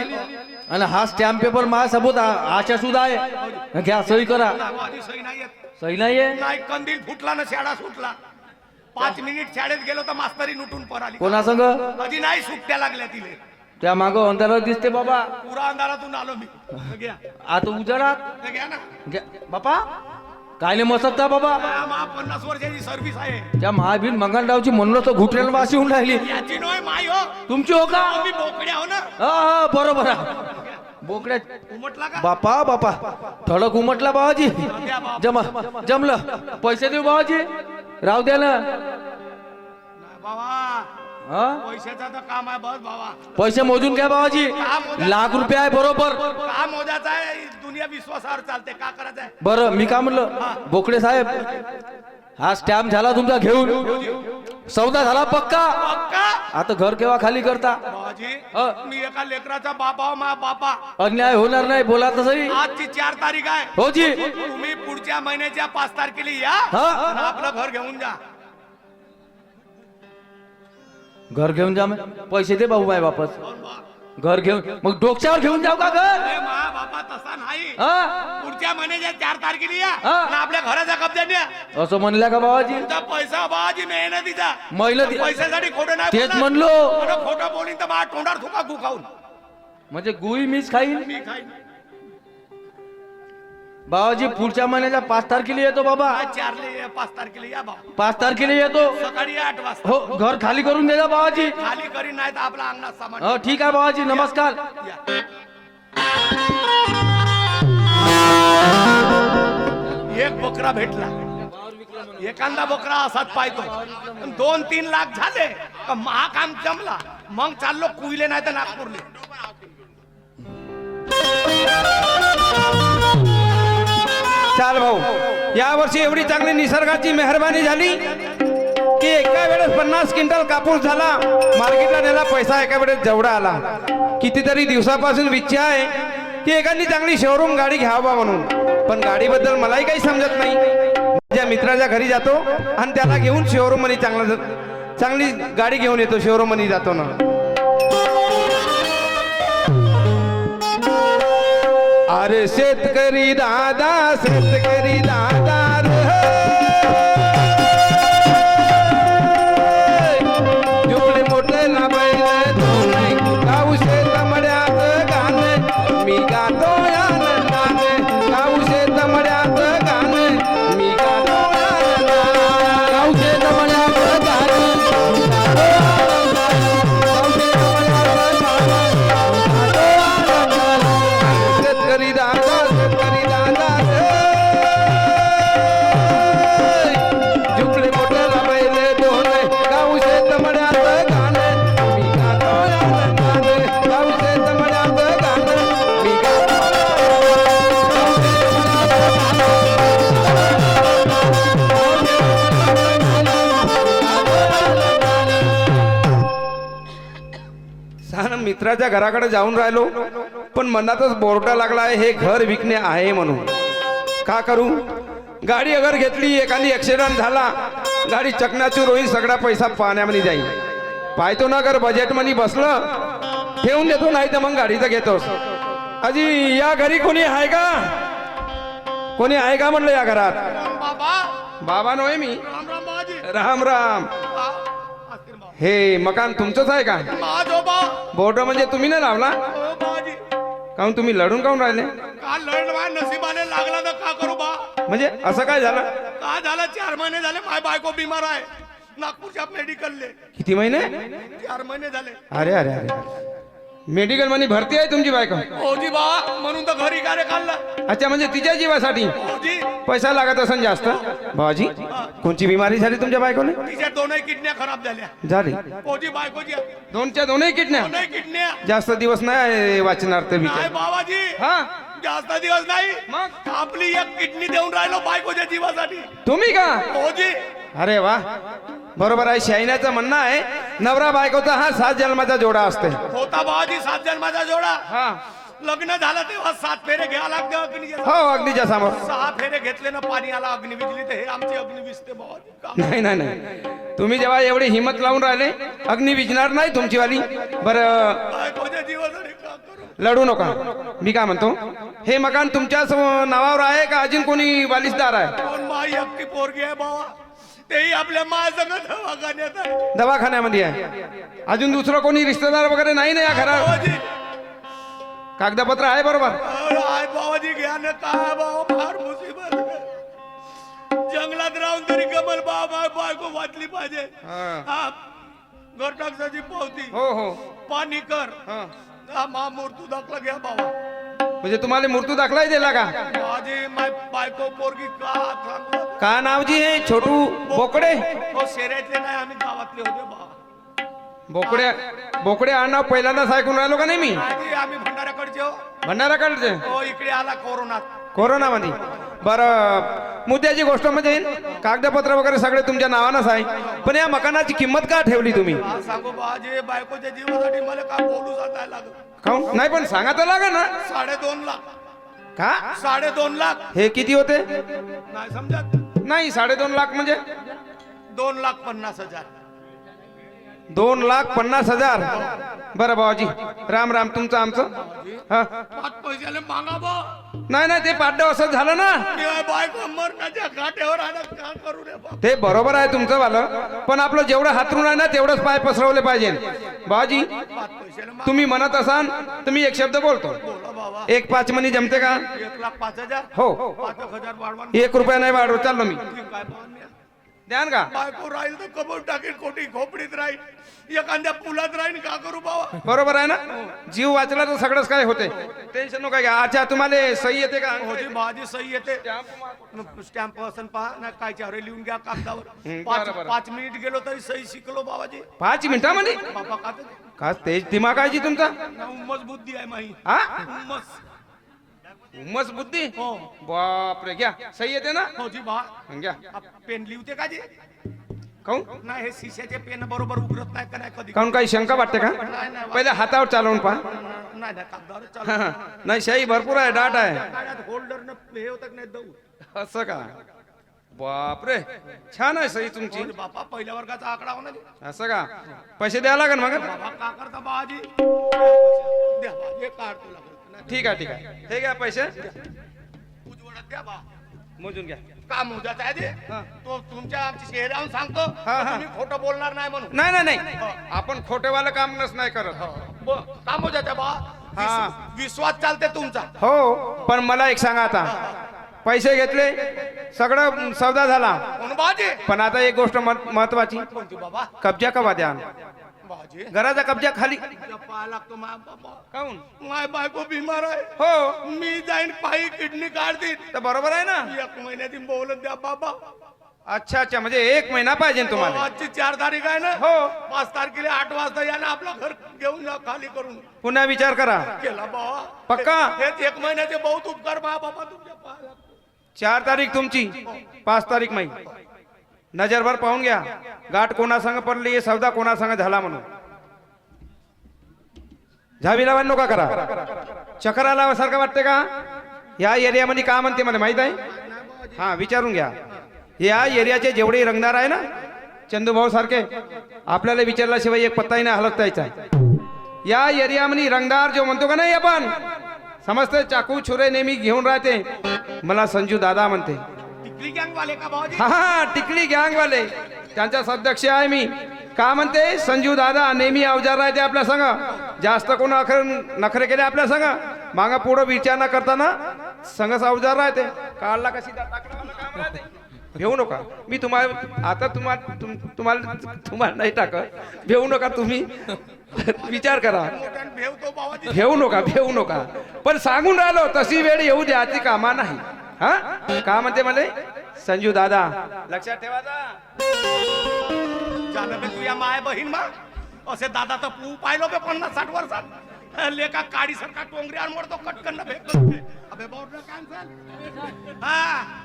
आणि हा स्टॅम्प पेपर माझ्यासोबत आशा सुद्धा आहे, घ्या सही करा. आधी सही नाही येत. सही नाहीये? नाही, कंदील फुटला ना शाळा सुटला. 5 मिनिट शाळेत गेलो तर मास्तरी लुटून पर आली. कोणा संग? कधी नाही सुट्ट्या लागल्या तिले. त्या माग अंधारात दिसते बाबा. पुरा अंधारातून आलो मी. हे घ्या. आता उजाडात हे घ्या ना. घ्या बापा. काय नाही मसकता बाबा. हा, 50 वर्षाची सर्व्हिस आहे. त्या महाभीम मंगलरावची म्हणलं तर घुटऱ्याला वाशी होऊन राहिली. याची नोय माई हो. तुमची हो का? मी बोकडे आहो ना. हा हा बरोबर आहे. बोकड्या उमटला का? बापा बापा थडक उमटला बाबाजी. द्या बाप. जमलं. पैसे देऊ बाबाजी, राहू द्या ना. नाही बाबा, हा पैशाचं तर काम आहे बस बाबा. पैसे मोजून घ्या बाबाजी. ₹1,00,000 आहे बरोबर. का मोजाचा आहे? दुनिया विश्वासावर चालते. का करायचं आहे? बरं मी काय म्हणलं, बोकडे साहेब हा स्टॅम्प झाला तुमचा घेऊन, सौदा झाला पक्का. पक्का आता घर केव्हा खाली करता? बाबाजी, हा. मी एका लेकराचा बापा हो. मा बापा. अन्याय होणार नाही, बोला तसंही. आजची 4 तारीख आहे. हो जी. तुम्ही पुढच्या महिन्याच्या 5 तारखेला या. हा. आणि आपलं घर घेऊन जा. घर घेऊन जा. पैसे दे भाऊ बाय वापस. घर घेऊन मग डोक्यावर घेऊन जाऊ का घर? ए मा बापा तसा नाही. हा पुढच्या महिन्याच्या 4 तारखेला या. हा. आणि आपल्या घराचा कब्जा द्या. असं म्हणल्या का बाबाजी? तुमचा पैसा बाबाजी मेहनतीचा. मेहनती- पैशासाठी खोटं नाही तेच बोलणार. म्हणलो. आणि खोटं बोलीन तर माझ्या तोंडावर थुका गु खाऊन. म्हणजे गुई मीच खाईल. मी खाईन. बाबाजी पुढच्या महिन्याच्या 5 तारखेला येतो बाबा. 5 तारखेला या बाबा. 5 तारखेला येतो. सकाळी 8 वाजता. हो घर खाली करून दे बाबाजी. खाली करी नाही तर आपला अंगणात सामान. हो ठीक आहे बाबाजी, नमस्कार. या. एक बकरा भेटला. एखादा बकरा असाच पाहतो. 2-3 लाख झाले का महा काम जमला. मग चाललो कुईले नाही तर नागपूरले. चाल भाऊ, या वर्षी एवढी चांगली निसर्गाची मेहरबानी झाली की एका वेळेस 50 क्विंटल कापूस झाला. मार्केटला नेला, पैसा एका वेळेस जेवढा आला. कितीतरी दिवसापासून इच्छा आहे की एखादी चांगली शोरूम गाडी घ्यावा म्हणून, पण गाडीबद्दल मलाही काही समजत नाही. त्या मित्राच्या घरी जातो आणि त्याला घेऊन शोरूम मध्ये चांगली गाडी घेऊन येतो. शोरूम मध्ये जातो ना. अरे शेतकरी दादा रे, झोपले मोठे ना बैल दोन, गाऊ शेत मड्यात गाणं मी गातो आनंदाने, गाऊ शेत मड्यात गाणं मी गातो आनंदाने, गाऊ शेत मड्यात गाणं मी गातो आनंदाने, गाऊ शेत मड्यात गाणं मी गातो आनंदाने. शेतकरी दादा रे, झुकले मोठ्याला बैल दोन, गाऊ शेत मड्यात गाणं मी गातो आनंदाने, गाऊ शेत मड्यात गाणं मी गातो आनंदाने. मित्राच्या घराकडे जाऊन राहिलो पण मनातच बोर्डा लागला आहे हे घर विकणे आहे म्हणून. का करू? गाडी अगर घेतली एखादी ऍक्सिडेंट झाला गाडी चकनाचूर होईल, सगळा पैसा पाण्यामध्ये जाईल. पाहतो ना अगर बजेट मध्ये बसलं ठेवून देतो, नाही तर मग गाडीचं घेतोस. अजी या घरी कोणी आहे का? कोणी आहे का म्हणलं या घरात? बाबा बाबा नव्हे मी. राम राम बाबाजी. राम राम. आशीर्वाद. हे मकान तुमचंच आहे का? माझो बा. बोर्ड म्हणजे तुम्ही नाही लावला? हो बाबाजी. काहून तुम्ही लढून काहून राहिले? का लढ माय नशिबाने लागला तर का करू बा? म्हणजे असं काय झालं? का झालं 4 महिने झाले माय बायको बिमार आहे नागपूरच्या मेडिकलले. किती महिने? 4 महिने झाले. अरे अरे अरे, मेडिकल मध्ये भरती आहे तुमची बायको? ओजी बा म्हणून तर घरी कार्य खाल्लं. अच्छा, म्हणजे तिच्या जीवासाठी ओजी पैसा लागत असेल जास्त. भाऊजी कोणची बिमारी झाली तुमच्या बायकोने? तिच्या 2 किडन्या खराब झाल्या. झाली? ओजी बायकोची दोनच्या दोनही किडन्या? 2 किडन्या. जास्त दिवस नाही वाचणार ते नाही बिचारे. बाबाजी हा, जास्त दिवस नाही. मग आपली 1 किडनी देऊन राहिलो बायकोच्या जीवासाठी. तुम्ही का? ओजी अरे वा, बरोबर आहे. शाहिनाचं म्हणणं आहे नवरा बायकोचा हा 7 जन्माचा जोडा असते. होता बाबाजी 7 जन्माचा जोडा. हा, लग्न झालं तेव्हा 7 फेरे घ्यावं लागतं अग्नीचे. हो अग्नीच्या समोर. 6 फेरे घेतले ना पाणी आला अग्नी विजली तर हे आमची अग्नी विजते बाबाजी. का? नाही नाही नाही, तुम्ही जेव्हा एवढी हिंमत लावून राहिले अग्नी विजणार नाही तुमचीवाली. बरं बायकोच्या जीवासाठी का करू? लढू नका. मी काय म्हणतो, हे मकान तुमच्याच नावावर आहे का अजून कोणी वालिसदार आहे? कोण माई एकटी पोरगी आहे बाबा, तेही आपल्या मायासंग दवाखान्यात आहे. दवाखान्यामध्ये आहे. अजून दुसरं कोणी रिश्तेदार वगैरे नाही ना या घरात? बाबाजी कागदपत्र आहे बरोबर? आहे बाबाजी. घ्या ना काय बाबा, फार मुसीबत आहे. जंगलात राहून तरी कमल बाबा बायको वाचली पाहिजे. हा. हा, घर टाकसाची पावती, हो हो. पाणी कर, हा. हा मूर्तू दाखला घ्या बाबा. म्हणजे तुम्हाला मृत्यू दाखलाही दिला का? माझी माय बायको पोरगी का सांगू? का नाव जी हे? छोटू बोकडे? हो शहरातले नाही, आम्ही गावातले होते बाबा. बोकडे हा नाव पहिल्यांदाच ऐकून राहिलो का नाही मी? आधी आम्ही भंडाऱ्याकडचे हो. भंडाराकडचे? हो इकडे आला कोरोनात. कोरोनामध्ये. बरं, मुद्द्याची गोष्ट म्हणजे कागदपत्र वगैरे सगळे तुमच्या नावानंच आहे, पण या मकानाची किंमत का ठेवली तुम्ही? हा सांगू बाबाजी, बायकोच्या जीवासाठी मला का बोलू जाता लागत. काहून? नाही पण सांगा तर लागा ना. 2.5 लाख. का? 2.5 लाख. हे किती होते? नाही समजत. नाही, 2.5 लाख म्हणजे 2,50,000. 2,50,000. बरं भाऊजी, राम राम. तुमचं आमचं? हा, 5 पैशाले मागा बा. नाही नाही, ते पाड्डं असं झालं ना. मी बायको मरणाच्या काठ्यावर आला का करू रे बाबा. ते बरोबर आहे तुमचं वालं, पण आपलं जेवढं हातरून आहे ना तेवढंच पाय पसरवले पाहिजे. भाऊजी 5 पैशाले मागा. तुम्ही म्हणत असाल तर मी एक शब्द बोलतो. बोला बाबा. 1.5 मनी जमते का? 1,05,000. हो. 5,000 वाढवा. 1 रुपया नाही वाढव, चाललो मी. ठीक आहे बाबा. द्यान का? बायको राहील तर कबूल टाकेल, कोटी खोपडीत राहील, एखाद्या पुलात राहील, का करू बाबा. बरोबर आहे ना? जीव वाचला तर सगळंच काय होते. टेन्शन नका घ्या. अच्छा, तुम्हाला सही येते का? होती भाजी सही येते. स्टॅम्प असं पहा ना कायच्यावर लिहून घ्या कागदावर. बरं, बरं. 5 मिनिट गेलो तरी सही शिकलो बाबाजी. 5 मिनिटामध्ये? बाबा का का तेज दिमाग आहे जी तुमचा? उम्मस बुद्धी आहे माही. हा, उम्मस. मस्त बुद्धी. हो बापरे, घ्या. सही येते ना? हो जी बा. घ्या. पेन लिहते का जी? काऊन? नाही, हे शिशाचे पेन बरोबर उघडत नाही का नाही कधी. काऊन काही शंका वाटते का? नाही नाही पहिले हातावर चालवून पहा. नाही नाही कागदावर हा, चालू. हा. नाही, शाही भरपूर आहे, डाट आहे. होल्डर हे होत नाही दऊ. असं का? बापरे छान आहे सही तुमची. अरे बापा पहिल्या वर्गाचा आकडा होणार आहे. असं का पैसे द्यायला लागेल मग. बाबा का करता बाजी द्या बाजी काढ तुला ठीक आहे ठीक आहे हे घ्या पैसे उजवडत द्या बा मोजून घ्या. का मुद्दाच आहे ते हा. तो तुमच्या आमची चेहऱ्याहून सांगतो हा, हा. तुम्ही खोटं बोलणार नाही म्हणून नाही नाही नाही आपण खोटेवालं काम नस नाही करत. का मुद्दाच बा हा. विश्वास चालते तुमचा हो पण मला एक सांगा आता पैसे घेतले सगळं सौदा झाला म्हणून बाजी पण आता एक गोष्ट महत्वाची कोणती बाबा कब्जा कवा द्या. बाजी घराचा कब्जा खाली पाय लागतो माय बाबा काऊन. माय बायको बिमार आहे हो मी जाईन पायी किडनी काढतील तर बरोबर आहे ना. 1 महिन्याची बोलत द्या बाबा अच्छा अच्छा म्हणजे 1 महिना पाहिजे तुम्हाला. आजची 4 तारीख आहे ना हो 5 तारखेला 8 वाजता या ना आपलं घर घेऊन जा खाली करून पुन्हा विचार करा. केला बाबा पक्का? हेच 1 महिन्याचे बहुत उपकार बाबा तुमच्या पाय लागतो. 4 तारीख तुमची 5 तारीख मै नजरभर पाहून घ्या गाठ कोणासंग पडली हे सौदा कोणासंग झाला म्हणून. झावी लावा नका करा. चक्कर आल्यासारखं वाटते का. या एरियामध्ये का म्हणते मला माहित आहे. हा विचारून घ्या या एरियाचे जेवढे रंगदार आहे ना चंदूभाऊ सारखे आपल्याला विचारल्याशिवाय एक पत्ताही नाही हलत द्यायचा. या एरियामध्ये रंगदार जो म्हणतो का नाही आपण समजते चाकू छुरे नेहमी घेऊन राहते मला संजू दादा म्हणते. टिकली गँग वाले का भाऊजी हा हा टिकली गँग वाले त्यांचा सदस्य आहे मी. का म्हणते संजू दादा नेहमी अवजार राहते आपल्या संग. जास्त कोण नखरे केले आपल्या संग मागा पुढं विचार न करताना संघच अवजार राहते. काढला कशी भेऊ नका. मी तुम्हाला आता तुम्हाला नाही टाकत भेऊ नका तुम्ही विचार करा. मोठ्यानं भेवतो बाबाजी भेऊ नका पण सांगून राहिलो तशी वेळ येऊ द्या ती कामा नाही. हा का म्हणते मला संजू दादा लक्षात ठेवा. झालं बे तुझ्या माय बहीण मा असे दादा तर पू पाहिलो बे 50-60 वर्षात लेका काडी सारखा टोंगऱ्यावर मोडतो कटकन फेकतो. अबे बावडा कॅन्सल. हा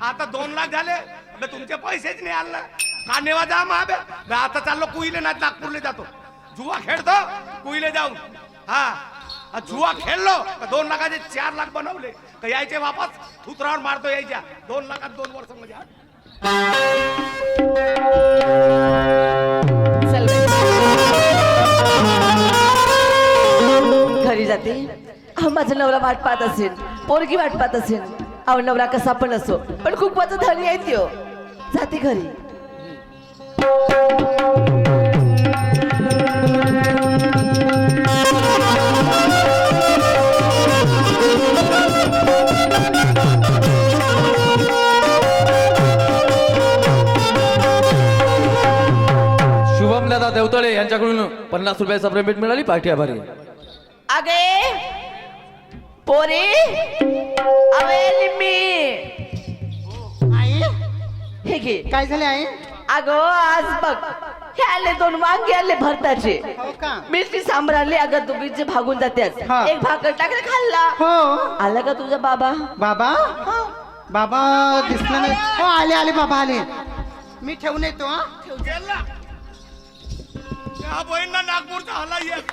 आता 2 लाख झाले अबे तुमचे पैसेच नाही आले का नेवा जा मा बे आता चाललो कुईले नाही नागपूरले जातो जुवा खेळतो कुईले जाऊन. हा जुवा खेळलो 2 लाखाचे 4 लाख बनवले तर यायचे वापस थुतरावर मारतो यायच्या 2 लाखात 2 वर्ष म्हणजे चल घरी जाते. माझा नवरा वाट पाहत असेल पोरगी वाट पाहत असेल. अहो नवरा कसा पण असो पण खूप माझा धनी आहे त्यो. जाते घरी. शुभम दादा देवतळे यांच्याकडून 50 रुपयाचा पेमेंट मिळाली. पार्टी आभारी. आगे पोरी अवेली मी आई हे घे. काय झाले आई. अगं आज बघ हे आले 2 वांगे आले भरताचे. हो का. मिरची सांबर आणली. अगं दोघीचे भागून जात्यात. हा. एक भाकर टाकले खाल्ला. हो आला का तुझा बाबा. बाबा बाबा दिसलं नाही. हो आले आले बाबा आले. मी ठेवून येतो. हा गेला या बहीणला नागपूरचा हल्ला एक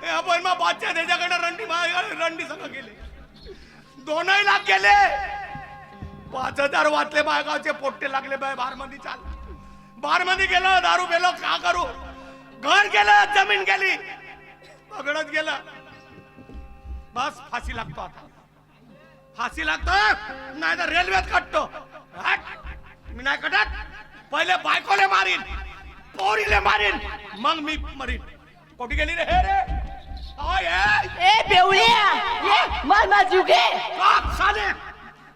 या बहीण मा बादशाह त्याच्याकडे रंडी सगळं गेले 2 लाख गेले 5000 वाचले बायगावचे पोट्टे लागले बाय बारमध्ये चाल बारमध्ये गेलं दारू गेलो का करू घर गेलं जमीन गेली सगळंच गेलं बस फाशी लागतो आता फाशी लागतो नाही तर रेल्वेत कटतो मी नाही कटत पहिले बायकोले मारीन पोरीले मारीन मग मी मरीन कोठी गेली रे हे रे ओय ए बेवळ्या ये मार जीव घे. काप साले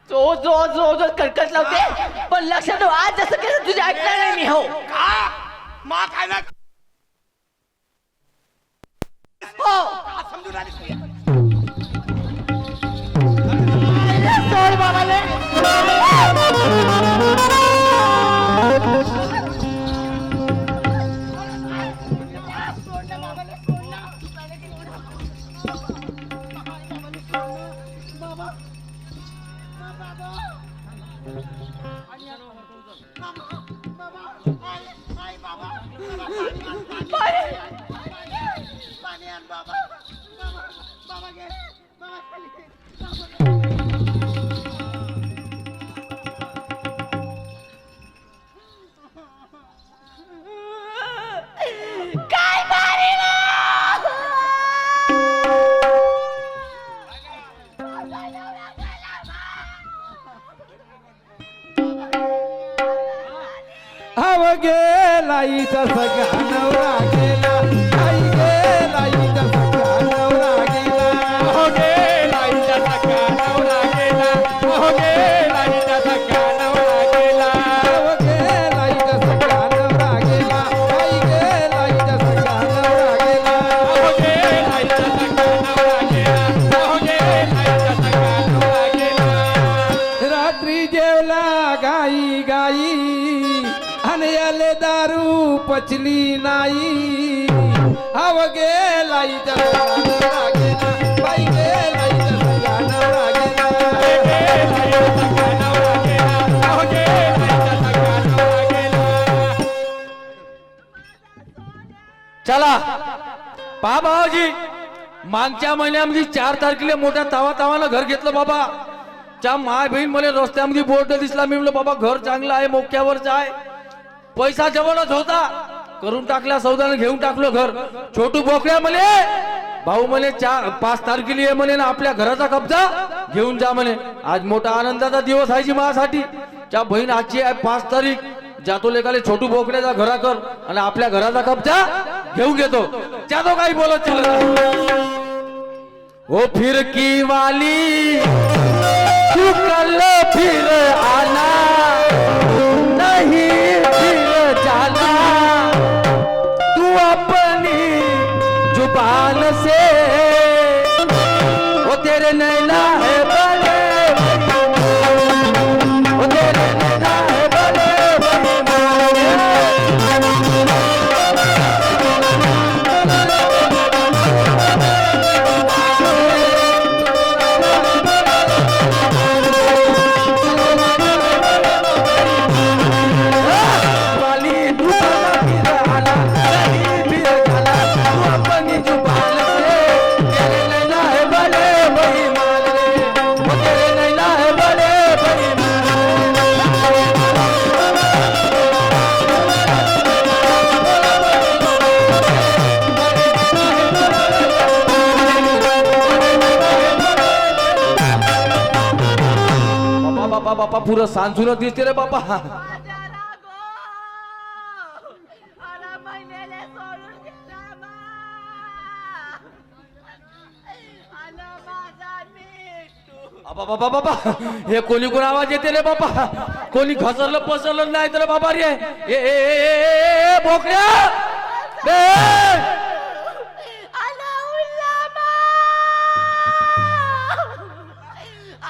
जो कटकट लावते पण लक्षात ठेव आज जसं केलं तुझ्या ऐकणार नाही मी. हो का मा खायला हो समजून आली सोड बाबाले. गे लाईचा सगळा नवरा गेला आई गे लाईचा सगळा नवरा गेला हो गे लाईचा सगळा नवरा गेला हो गे लाईचा सगळा नवरा गेला हो गे लाईचा सगळा नवरा गेला आई गे लाईचा सगळा नवरा गेला हो गे लाईचा सगळा नवरा गेला हो गे लाईचा सगळा नवरा गेला रात्री जेवला गाई गाई आणि आले दारू पचली नाही हव गे लाईचा सगळा नवरा गेला बाई गे लाईचा सगळा नवरा गेला गे लाईचा सगळा नवरा गेला हो गे लाईचा सगळा नवरा गेला चला पहा भावाजी, मागच्या महिन्यामध्ये 4 तारखेला मोठ्या तावानं घर घेतलं बाबा. त्या माय बहीण मला रस्त्यामध्ये बोर्ड दिसला. मी म्हणलं बाबा घर चांगलं आहे, मोक्यावरच आहे. पैसा जवळच होता, करून टाकला सौदाने, घेऊन टाकलो घर. छोटू बोकड्या म्हणे भाऊ म्हणे 5 तारखेला ये म्हणे ना आपल्या घराचा कब्जा घेऊन जा म्हणे. आज मोठा आनंदाचा दिवस आहे जी माझ्यासाठी. त्या बहीण आजची आहे 5 तारीख. जातो लेखाले छोटू बोकड्याचा घरा कर आणि आपल्या घराचा कब्जा घेऊन घेतो. त्या तो काही बोलत चल ओ फिरकी वाली तू कल फिर आना नहीं फिर जाना तू अपनी जुबान से वो तेरे नैना है बले वो तेरे नैना है बले बापा पुरं सांजून दिसते रे बापा. माझा रागो मला महिन्याला सोडून गेला बा. आला माझा मिठू. बाबा बाबा हे कोणी कोण आवाज येते रे बापा. कोणी घसरलं पसरलं नाही तर बाबा रे. ए ए ए बोकड्या आला उल्लामा.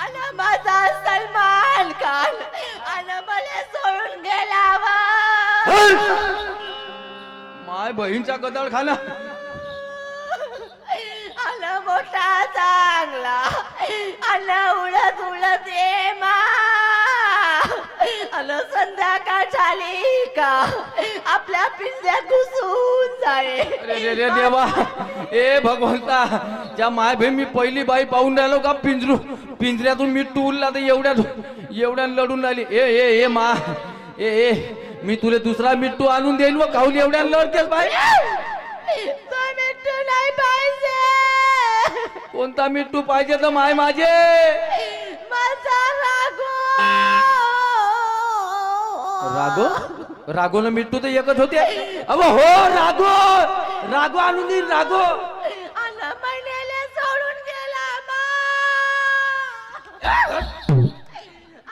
आला माझा सलमान खान. आला मला सोडून गेला बा. माय बहीणचा गदळ खाना. आला मोठा चांगला. आला उडत उडत ये मा. आला संध्याकाळ झाली का आपल्या पिंजऱ्यात घुसून जाय. रे रे रे देवा ए भगवंता. ज्या माय बहीण मी पहिली बाई पाहून राहिलो का पिंजऱ्यातून मी टूलला तर एवढ्या लढून राहिली. ए ए ए मा ए ए मी तुला दुसरा मिट्टू आणून देईन व काहून एवढ्या लढतेस बाई. तो मिट्टू नाही पाहिजे. कोणता मिट्टू पाहिजे तर माय माझे. माझा रागो. रागो रागो न मिट्टू तर एकच होते. अहो हो रागो रागो आणून देईन रागो. आला महिन्याला सोडून गेला बा.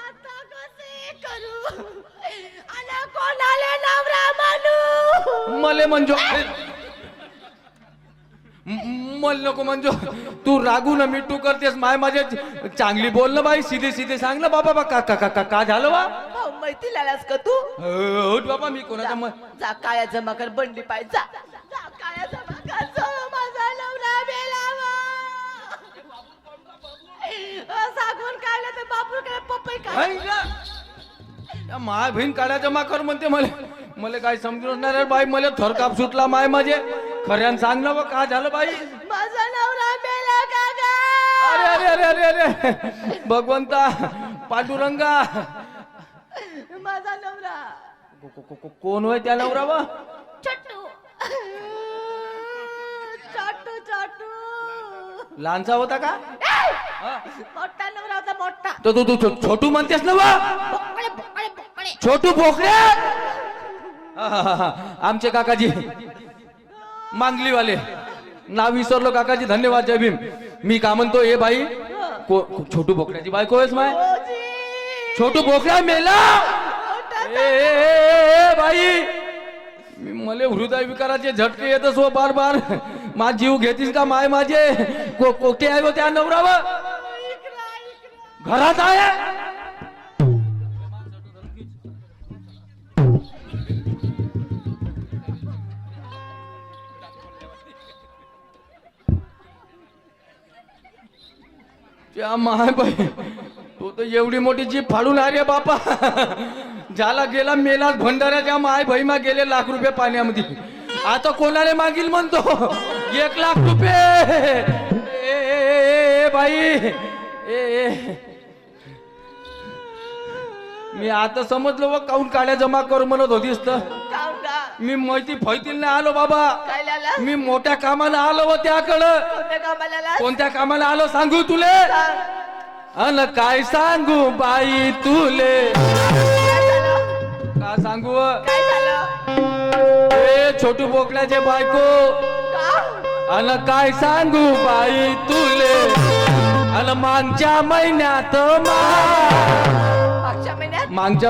आता कसे करू. आला कोणाला नवरा म्हणू. मले मंजो मल नको मंजो. तू रागू न मिट्टू करतेस माय माझे. चांगली बोल ना बाई, सीधे सीधे सांग ना बाबा. का झालं वा. भाऊ मैत्री लालास का तू. हो बाबा मी कोणाचा जा काळ्या जमा कर बंडी पाय. जा जा काळ्या जमा कर. जो माझा नवरा मेला बा. सागून काढलं तर बापूकडे पपई काढ. माय बहीण काळ्या जमा कर म्हणते. मला काय समजून नाही बाई. मला थरकाप सुटला माय माझे. खऱ्यान सांग ना का झालं बाई. माझा नवरा मेला का गा. अरे अरे अरे अरे अरे भगवंता पांडुरंगा. माझा नवरा कोण होय त्या नवरा वा. छोटू. छोटू छोटू. लहानसा होता का. मोठा नवरा होता मोठा. तो तू छोटू म्हणतेस ना वा. बोकडे बोकडे बोकडे. छोटू बोकड्या आमचे काकाजी मांगलीवाले नाव विसरलो काकाजी. धन्यवाद. जय भीम. मी का म्हणतो हे बाई छोटू बोकड्याची बायको आहेस माय. छोटू बोकड्या मेला. ए बाई मी मले हृदय विकाराचे झटके येतच हो बार बार. माझ जीव घेतीस का माय माझे. कोठे आहे हो त्या नवरावर. घरात आहे. त्या माय बाई तो तर एवढी मोठी जीप फाडून आहे रे बापा. ज्याला गेला मेला भंडाऱ्याच्या माय भैमा गेले लाख रुपये पाण्यामध्ये. आता कोणाला मागील म्हणतो 1 लाख रुपये. ए बाई मी आता समजलो व काऊन काड्या जमा कर म्हणत होतीस तर. मी माहिती फैतील नाही आलो बाबा. मी मोठ्या कामाला आलो व त्याकडं. कोणत्या कामाला आलो सांगू तुले. अन काय सांगू बाई तुले. का सांगू ए छोटू बोकड्याचे बायको. अन काय सांगू बाई तुले. अन मागच्या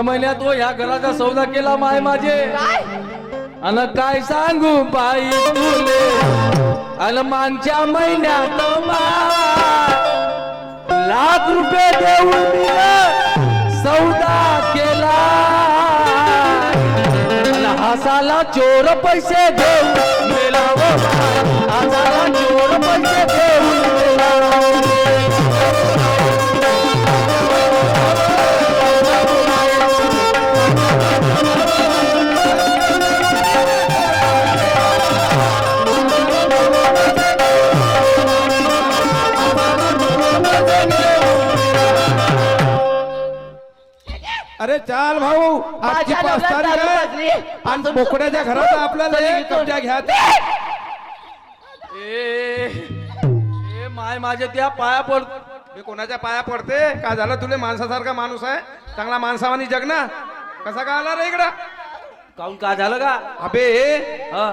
महिन्यात तो ह्या घराचा सौदा केला माय माझे. अन काय सांगू बाई तुले. अन मागच्या महिन्यात लाख रुपये देऊन मी सौदा केला. हसाला चोर पैसे देऊन मेला. हसाला चोर पैसे देऊन मेला. अरे चाल भाऊ आजची 5 तारीख आहे आणि बोकड्याच्या घरात आपल्याला कब्जा घ्या. ए माय माझे त्या पाया पड. मी कोणाच्या पाया पडते का झालं. तुले माणसासारखा माणूस आहे चांगला माणसावानी जग ना. कसा का आला रे इकडं. काऊन का झालं का. अबे हा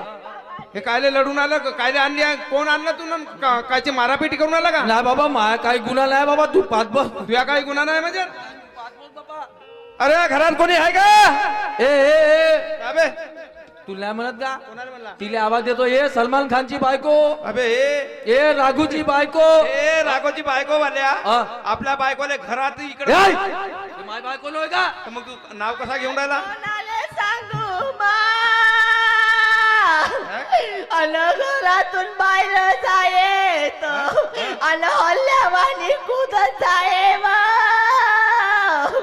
हे कायले लढून आलं कायले आणली. कोण आणलं तू. कायची मारापिटी करून आला का. नाही बाबा माया काही गुन्हा नाही बाबा. तू पाच बस. तुझ्या काही गुन्हा नाही म्हणजे. अरे घरात कोणी आहे का. ए अबे तुला नाही म्हणत का. कोणाला म्हणला. तिला आवाज देतो. ए सलमान खानची बायको. अबे ए राघूची बायको. ए राघोची बायको वाल्या. हा. आपल्या बायकोले घरात इकडे ए, माय बायको होय का. तर मग तू नाव कसा घेऊन राहिला. सांगू अन घरातून बाहेर जायेत. अन हल्ल्यावानी कुदत जाये.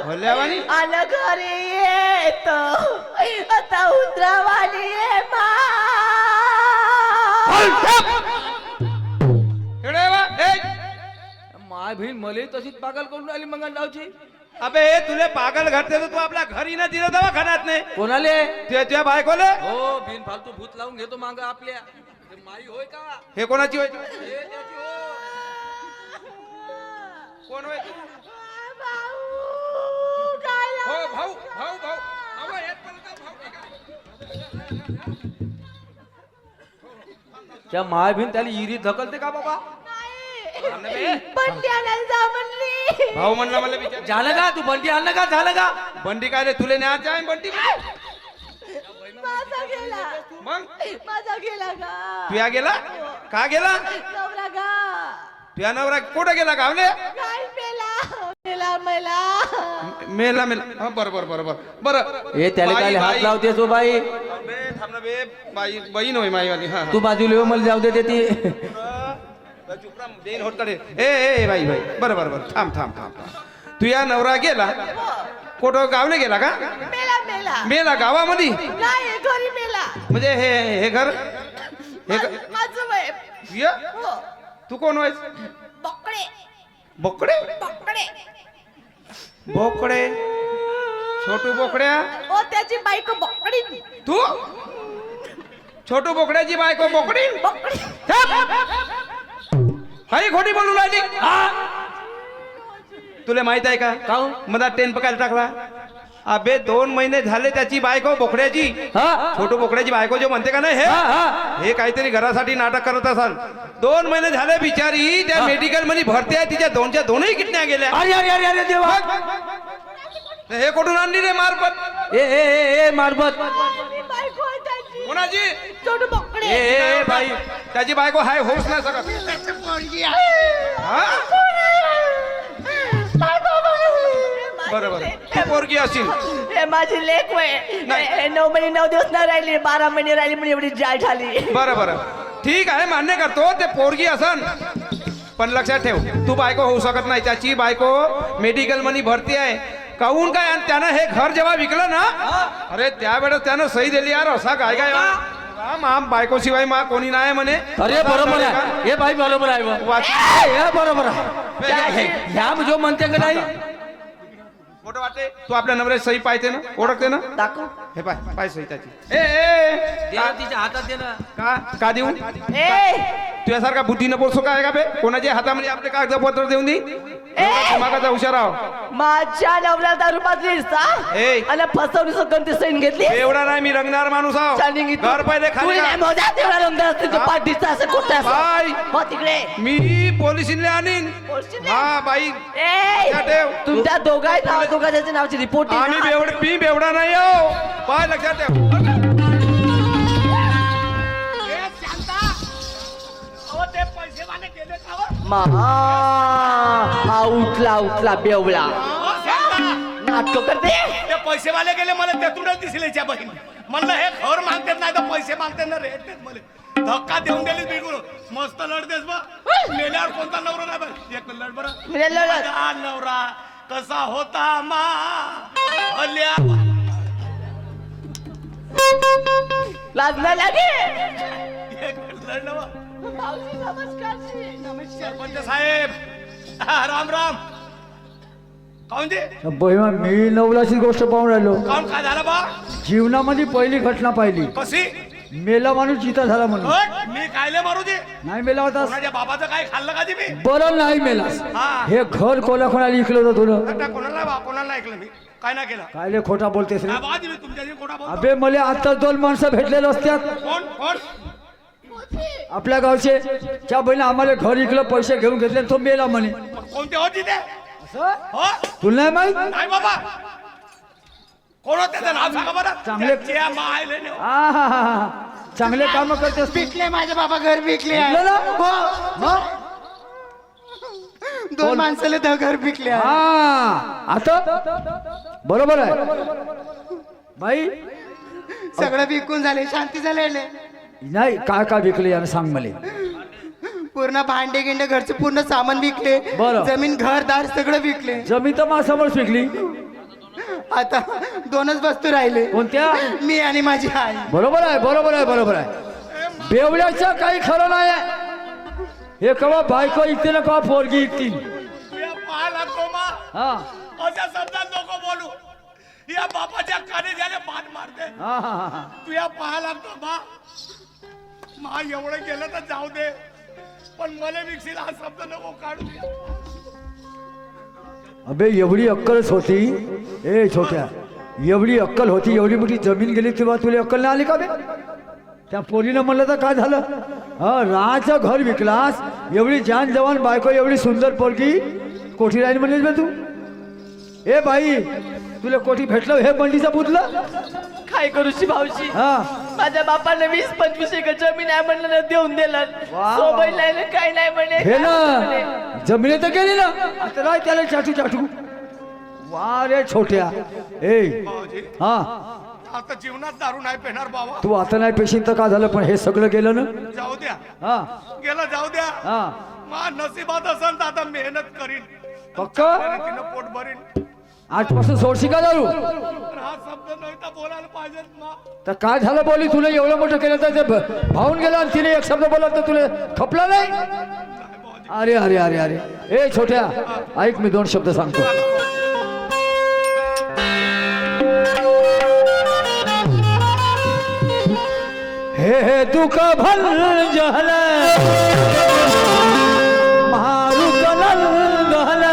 हल्ल्यावानी अन घरी येत आता उतरावाली ये माय बहीण मले तशीच पागल करून राहिली मंगळरावची. अबे तुले पागल घातले तर तू आपल्या घरी ना दिलं दवाखान्यात नाही. कोणाले. तुझ्या बायकोले. हो बिन फालतू भूत लावून घेतो मांग आपल्या. माई होय का. हे कोणाची होय. हे त्याची हो. कोण होय. काय हो भाऊ भाऊ भाऊ. अबे एक पलका भाऊ. त्या माय बहीण त्याला इरी धकलते का बाबा. बंडी आणायला जा म्हणली. भाऊ म्हणला मला विचार. झालं का. तू बंडी आणलं का. झालं का. बंडी काय रे तुले न्यायचं आहे बंडी. माझा गेला. मग माझा गेला का. तुया गेला का गेला. नवरा का. तुया नवरा कुठं गेला गावले. काय मेला मेला मेला मेला मेला. हा बरोबर बरोबर बरं. हे त्याला काय हात लावते सो बाई. बे थांब ना बे. बाई बहीण होय माईवाली. हा तू बाजूला येऊ मला जाऊ दे ती. देईन होतकडे. ए बाई बाई बरं बरं बरं. थांब थांब थांब. तुया नवरा गेला कुठं गावले गेला का. मेला मेला मेला गावामध्ये. नाही घरी मेला. म्हणजे हे घर हे माझं वय. ये तू कोण व्हायच. बोकडे बोकडे बोकडे बोकडे. छोटू बोकड्या. ओ त्याची बायको बोकडी. तू छोटू बोकड्याची बायको बोकडी. बोकडी. हाय खोटी बोलून राहिली. तुला माहित आहे का. काहून? मला 10 पकायला टाकला. अबे 2 महिने झाले त्याची बायको बोकड्याची हा छोटू बोकड्याची बायको जो म्हणते का नाही हे हा हा हे काहीतरी घरासाठी नाटक करत असाल 2 महिने झाले बिचारी त्या मेडिकल मध्ये भरती आहे तिच्या दोनही किडन्या गेल्या अरे अरे अरे अरे देवा हे कुठून आणली रे मारपत ए ए ए ए मारबत बायको आहे त्याची. कोणाची छोटू बोकडे. ए ए ए बाई त्याची बायको हाय होऊच नाही शकत त्याची पोरगी आहे. हा? बरोबर ती पोरगी असेल हे माझी लेक वय नाही. 9 महिने 9 दिवस नाही राहिली 12 महिने राहिली म्हणजे एवढी जाय झाली. बरं बरं ठीक आहे मान्य करतो ते पोरगी असन पण लक्षात ठेव तू बायको होऊ शकत नाही त्याची बायको मेडिकल मध्ये भरती आहे काहून काय आणि त्यानं हे घर जेव्हा विकलं ना अरे त्यावेळेस त्यानं सही दिली यार असा काय काय माम बायको शिवाय मा कोणी नाही म्हणे अरे बरोबर आहे हे बाई बरोबर आहे बा. वाच. हे बरोबर आहे ह्या जो म्हणते का नाही मोठं वाटते तू आपल्या नवऱ्याची सही पाहते ना ओळखते ना दाखव. हे पाय पाय सही त्याची ए तिच्या हातात दे ना का देऊ ए तुझ्यासारखा बुद्धीनं बोलतो काय का बे कोणाच्या हातामध्ये आपले कागदपत्र देऊन दे मागाचा हुशार आहो माझ्या नवऱ्या दारू पाजलीस ए. आणि फसवणीचं कोणती सैन घेतली एवढा नाही मी रंगणार माणूस आहो शालिनी, घर पहिले खाली नाही घाल. मोजा तेवढा रंग असते तो हा? पाठीचा असं कुठं बाई. हो तिकडे मी पोलिसीने आणीन पोलिसीने? हा बाई ए लक्षात ठेव. तुमच्या दोघांच्या नावाची रिपोर्ट आम्ही मी बेवडा नाही हो पाय लक्षात ठेव ए, शांता अहो ते पैसेवाले गेले का हो? हा उठला बेवला अहो, शांता नाटक करते ते पैसेवाले गेले मला त्यातूनच दिसले त्या बहीण म्हणलं हे घर मागतात नाही तर पैसे मागतात ना रेट देत मला धक्का देऊन गेली बिलकुल मस्त लढतेस बा मेल्यावर कोणता नवरा नाही बरं एक लढ बरं मेल्यावर लढ. माझा नवरा कसा होता मा हल्या लाज नाही लागे एक लढलं बा. मावशी, नमस्कार जी. सरपंच साहेब राम राम काऊन दे बहिमा मी नवलाची गोष्ट पाहून राहिलो काऊन काय झालं बा जीवनामध्ये पहिली घटना पाहिली कशी मेला माणूस जिता झाला म्हणून हट, मी कायले मारू दे नाही मेला होता कोणाच्या बाबाचं काय खाल्लं का ते मी बरं नाही मेला हा. हे घर कोणाला इकलं होतं तुला आता कोणाला ऐकलं मी काय नाही केलं कायले खोटा बोलतेस रे काय बाबा मी तुमच्याशी कोणा बोलतो अबे मले आता 2 माणसं भेटलेले असतात कोण कोण आपल्या गावचे त्या बहिणी आम्हाला घर इकलं पैसे घेऊन घेतले तो मेला म्हणे कोणते होते ते हो तुला नाही माहित नाही बाबा कोण होते त्याचं नाव सांगा बरं चांगले- त्याच्या मायले नेऊ. आहाहाहा. चांगले काम करतेस विकले माझे बाबा घर विकले आहे. विकलं ना? हो मग? 2 माणसाला तर घर विकले आहे. हा आता बरोबर आहे बाई सगळं विकून झाले शांती झाले नाही काय विकले यानं सांग मला पूर्ण भांडे गिंडे घरचे पूर्ण सामान विकले बरं. जमीन घरदार सगळं विकले जमीन तर माझ्यासमोर पिकली आता 2च वस्तू राहिले कोणत्या मी आणि माझी आई बरोबर आहे बेवड्याचं काही खरं नाही आहे. हे कवा बायको इकते ना कवा पोरगी इकती तुझ्या पाय लागतो मा हा अशा शब्दात नको बोलू या बापाच्या काने झाले बाण मारते हा हा हा तुझ्या पाया लागतो बा मा एवढं केलं तर जाऊ दे पण मला विकशील हा शब्द नको काढू दे अबे एवढी अक्कलच होती ए छोट्या एवढी अक्कल होती एवढी मोठी जमीन गेली तेव्हा तुला अक्कल नाही आली का बे त्या पोरीनं म्हणलं तर काय झालं हा राहायचं घर विकलास एवढी जान जवान बायको एवढी सुंदर पोरगी कोठी राहील म्हणलीस बे तू ए बाई तुला कोठी भेटलं हे बंडीचं बुधलं काय करू शी भाऊजी हा माझ्या बापाने 20-25 एकर जमीन आहे म्हणलं ना देऊन दिलं वा. सोबत नाही काय नाही म्हणे हे ना जमिनी तर गेली ना आता राय त्याला चाटू वा रे छोट्या ए भाऊजी हा आता जीवनात दारू नाही पेणार बाबा तू आता नाही पेशीन तर का झालं पण हे सगळं गेलं ना जाऊ द्या हा गेलं जाऊ द्या हा मा नशिबात असेल तर आता मेहनत करीन पक्क तिनं पोट भरीन आजपासून सोडशी का दारू पण हा शब्द नव्हता बोलायला पाहिजेत मा तर काय झालं बोली तुला एवढं मोठं केलं तर ते भाऊन गेला आणि तिने एक शब्द बोलला तर तुला खपला नाही अरे अरे अरे अरे ए छोट्या ऐक मी 2 शब्द सांगतो हे दुःख भल जहल मारुत नंदहल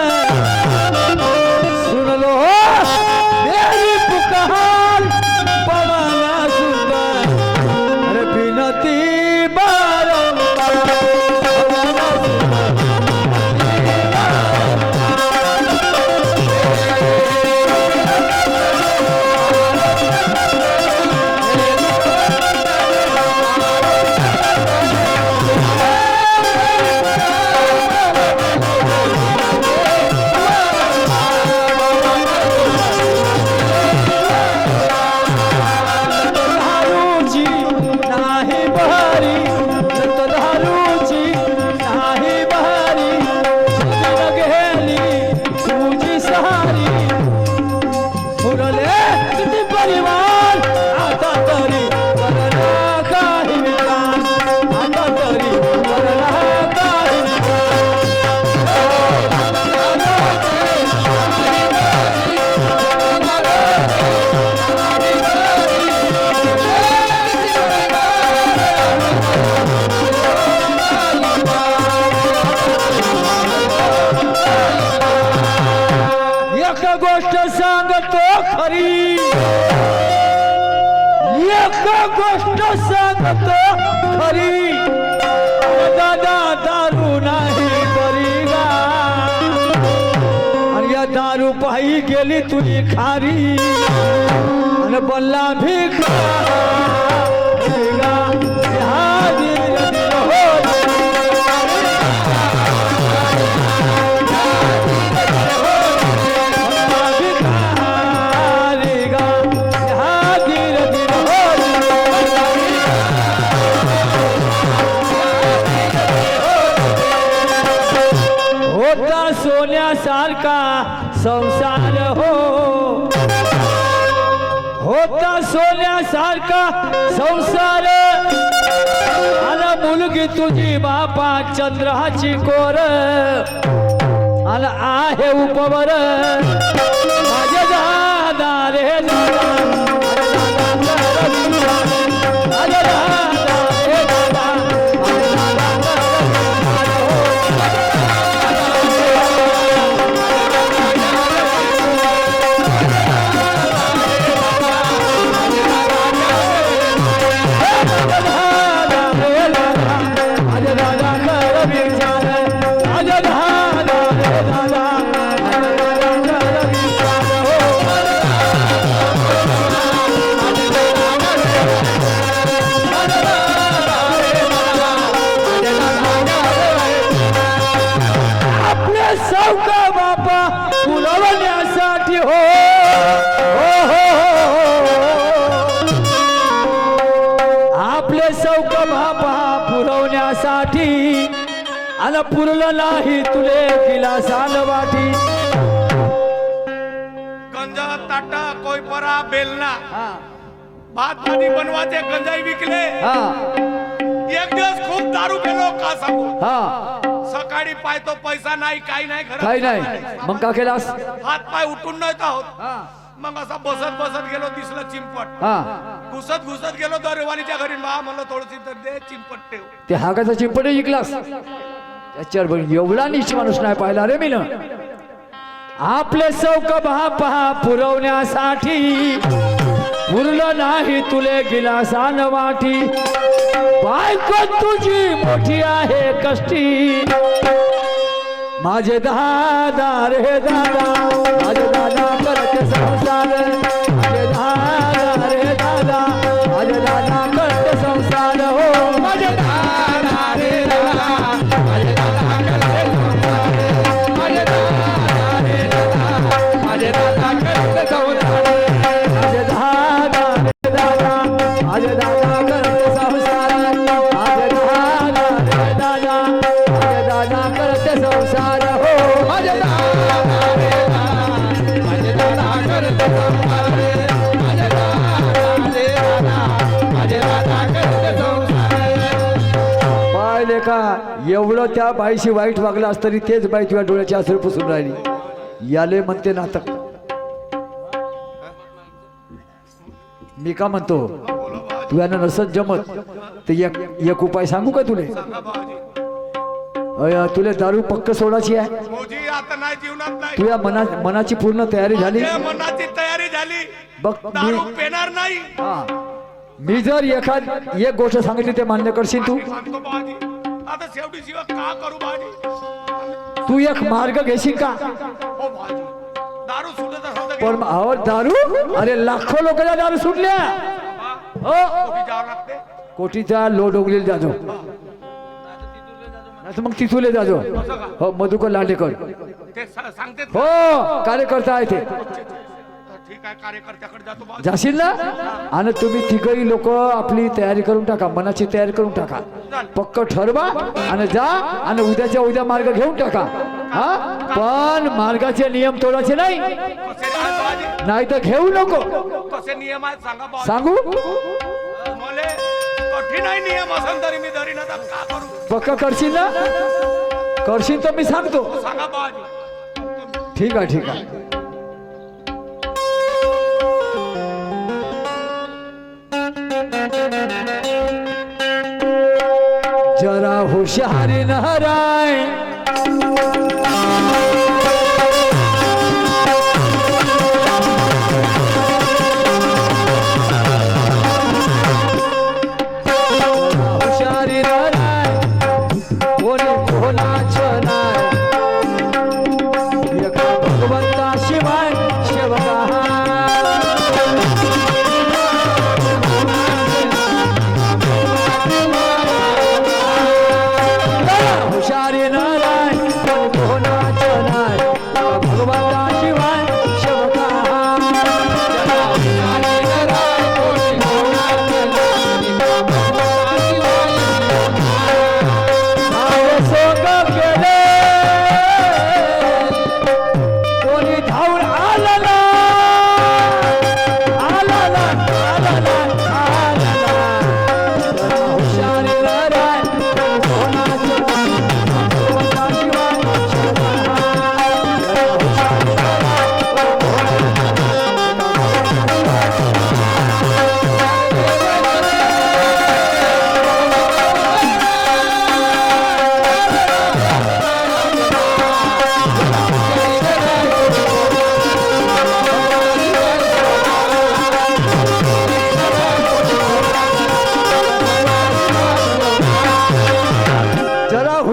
सुन लो मेरी सांगतो खरी दादा दारू नाही बरी गा आणि या दारू पायी गेली तुझी खारी आणि बल्ला होता सोन्यासारखा संसार हो होता सोन्यासारखा संसार आला मुलगी तुझी बापा चंद्राची कोर आला आहे उपवर माझ्या दादा रे दादा माझ्या दादा रे दादा सौका बापा पुरवण्यासाठी हो आपले सौका बापा पुरवण्यासाठी आणि पुरलं नाही तुले गिलासाल वाटी गंजा ताटा कोयपरा बेलना भात पाणी बनवायचे गंजाई विकले एक दिवस खूप दारू पेलो का सांगू सकाळी पाहतो पैसा नाही काही नाही घरात काही नाही मग का केलास हात पाय उठून नाही आहोत मग असा बसत बसत गेलो दिसलं चिंपट घुसत घुसत गेलो दरवानीच्या घरी बा म्हणलं थोडीशी तर दे चिंपट ठेव ते हागाचा चिंपडे जिंकलास त्याच्यावर एवढा नीच माणूस नाही पाहिला रे मी आपले सौक पहा पुरवण्यासाठी पुरलं नाही तुले गिलासान वाटी बायको तुझी मोठी आहे कष्टी माझे दादा रे दादा माझे दादा करते संसार माझे दादा रे दादा माझे दादा करते संसार हो माझे दादा रे दादा माझे दादा करते संसार माझे दादा रे दादा माझे दादा करते संसार माझे दादा रे दादा माझे दादा करते संसार माझे दादा रे दादा माझे दादा करते संसार हो माझे दादा रे दादा माझे दादा करते संसार माझे दादा रे दादा माझे दादा करते संसार पाहिले का एवढं त्या बाईशी वाईट वागलं असतं तरी तेच बाई तुझ्या डोळ्याची आसर पुसून राहिली याले म्हणते नाटक मी का म्हणतो तुला नसत जमत ते एक उपाय सांगू का तुले तुला दारू पक्क सोडायची आहे मोजी आता नाही जीवनात नाही तुझ्या मनाची पूर्ण तयारी झाली त्या मनाची तयारी झाली बघ दारू पेणार नाही मी जर एक गोष्ट सांगितली ते मान्य करशील तू सांगतो बाजी आता शेवटी जीवा का करू बाजी तू एक मार्ग घेशील का हो बाजी दारू सुटत असेल तर पण अहो दारू अरे लाखो लोकांना दारू सुटल्या घे. जावं लागते कोटीचा लोडोगलेला जाजो नाही मग तिथुले जाजो हो मधुकर लांडेकर ते सांगते हो कार्यकर्ता आहे ते ठीक आहे कार्यकर्त्याकडे जातो बाजी जाशील ना आणि तुम्ही तिघही लोक आपली तयारी करून टाका मनाची तयारी करून टाका पक्क ठरवा आणि जा आणि उद्याच्या उद्या मार्ग घेऊन टाका हा पण मार्गाचे नियम तोडायचे नाही कसे आहेत बाजी नाही तर घेऊ नको कसे नियम आहेत सांगा बाजी सांगू मले कठीण आहे नियम असेल तरी मी धरी ना का करू पक्क करशील ना करशील तर मी सांगतो सांगा बाजी ठीक आहे ठीक आहे जरा हुशारी नहराय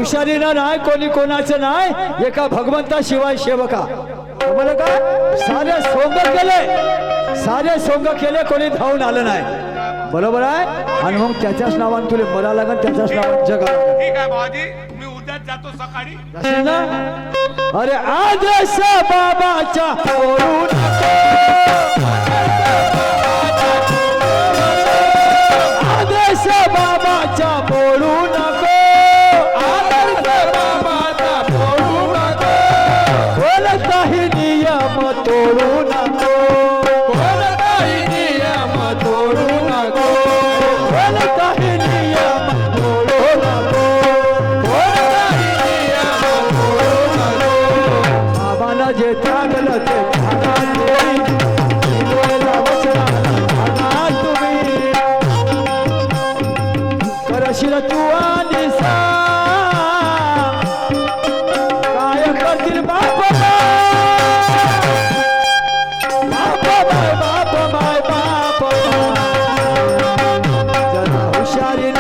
हुशारीनं नाही कोणी कोणाचं नाही एका भगवंताशिवाय सेवका मला काय सारे सोंग केले कोणी धावून आलं नाही बरोबर आहे आणि मग त्याच्याच नावाने तुला मरा लागेल त्याच्याच नावाने जगा लागेल ठीक आहे भाऊजी मी उद्याच जातो सकाळी जाशील ना अरे आदेश बाबाच्या पोरू नको आदेश बाबाच्या पोरू नको आदेश बाबाचा पोरू नको कोणताही नियम तोडू नको कोणताही नियम तोडू नको कोणताही नियम तोडू नको कोणताही नियम तोडू नको बाबाला जे चांगलं ते करशील तू आणि काय करतील बाप माय जरा हुशारी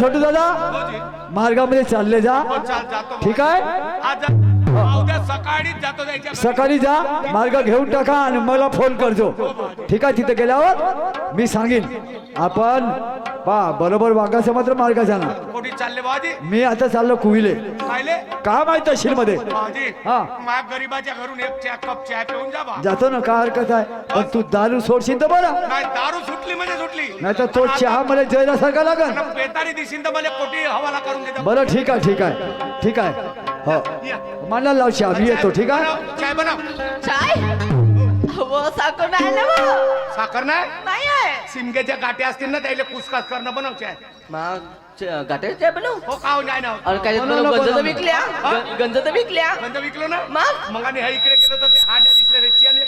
छोटू दादा मार्गामध्ये चालले जा चाल जातो ठीक आहे आज उद्या सकाळीच जातो जायच्या सकाळी जा मार्ग घेऊन टाका आणि मला फोन करजो ठीक आहे तिथे गेल्यावर मी सांगेन आपण बरोबर वाघाचा मात्र मार्गाचा ना कोणी चालले भाऊजी मी आता चाललो कुविले खायले का माहित तहसील मध्ये भाऊजी हा. माझ्या गरीबाच्या घरून एक कप चहा पिऊन जा बा जातो ना काय हरकत आहे पण तू दारू सोडशील तर बरं नाही दारू सुटली म्हणजे सुटली नाही तर तो चहा मला जयरासारखा लागल आणि बेतारी दिसीन तर मला कोटी हवाला करून देतो बरं ठीक आहे हो या. मला लाव चहा मी येतो ठीक आहे बनव, चाय बनव चाय व साखर नाही ना व. साखर नाही नाही आहे शिमग्याच्या गाठी असतील ना त्याला कुसकास करणं बनव चाय मग गाठी चाय बनवू हो खाऊ नाही ना अरे काय बनवलं, गंज तर बनवलं. विकल्या गंज तर विकल्या गंध विकलो ना मग मग आणि ह्या इकडे गेलो तर ते हांड्या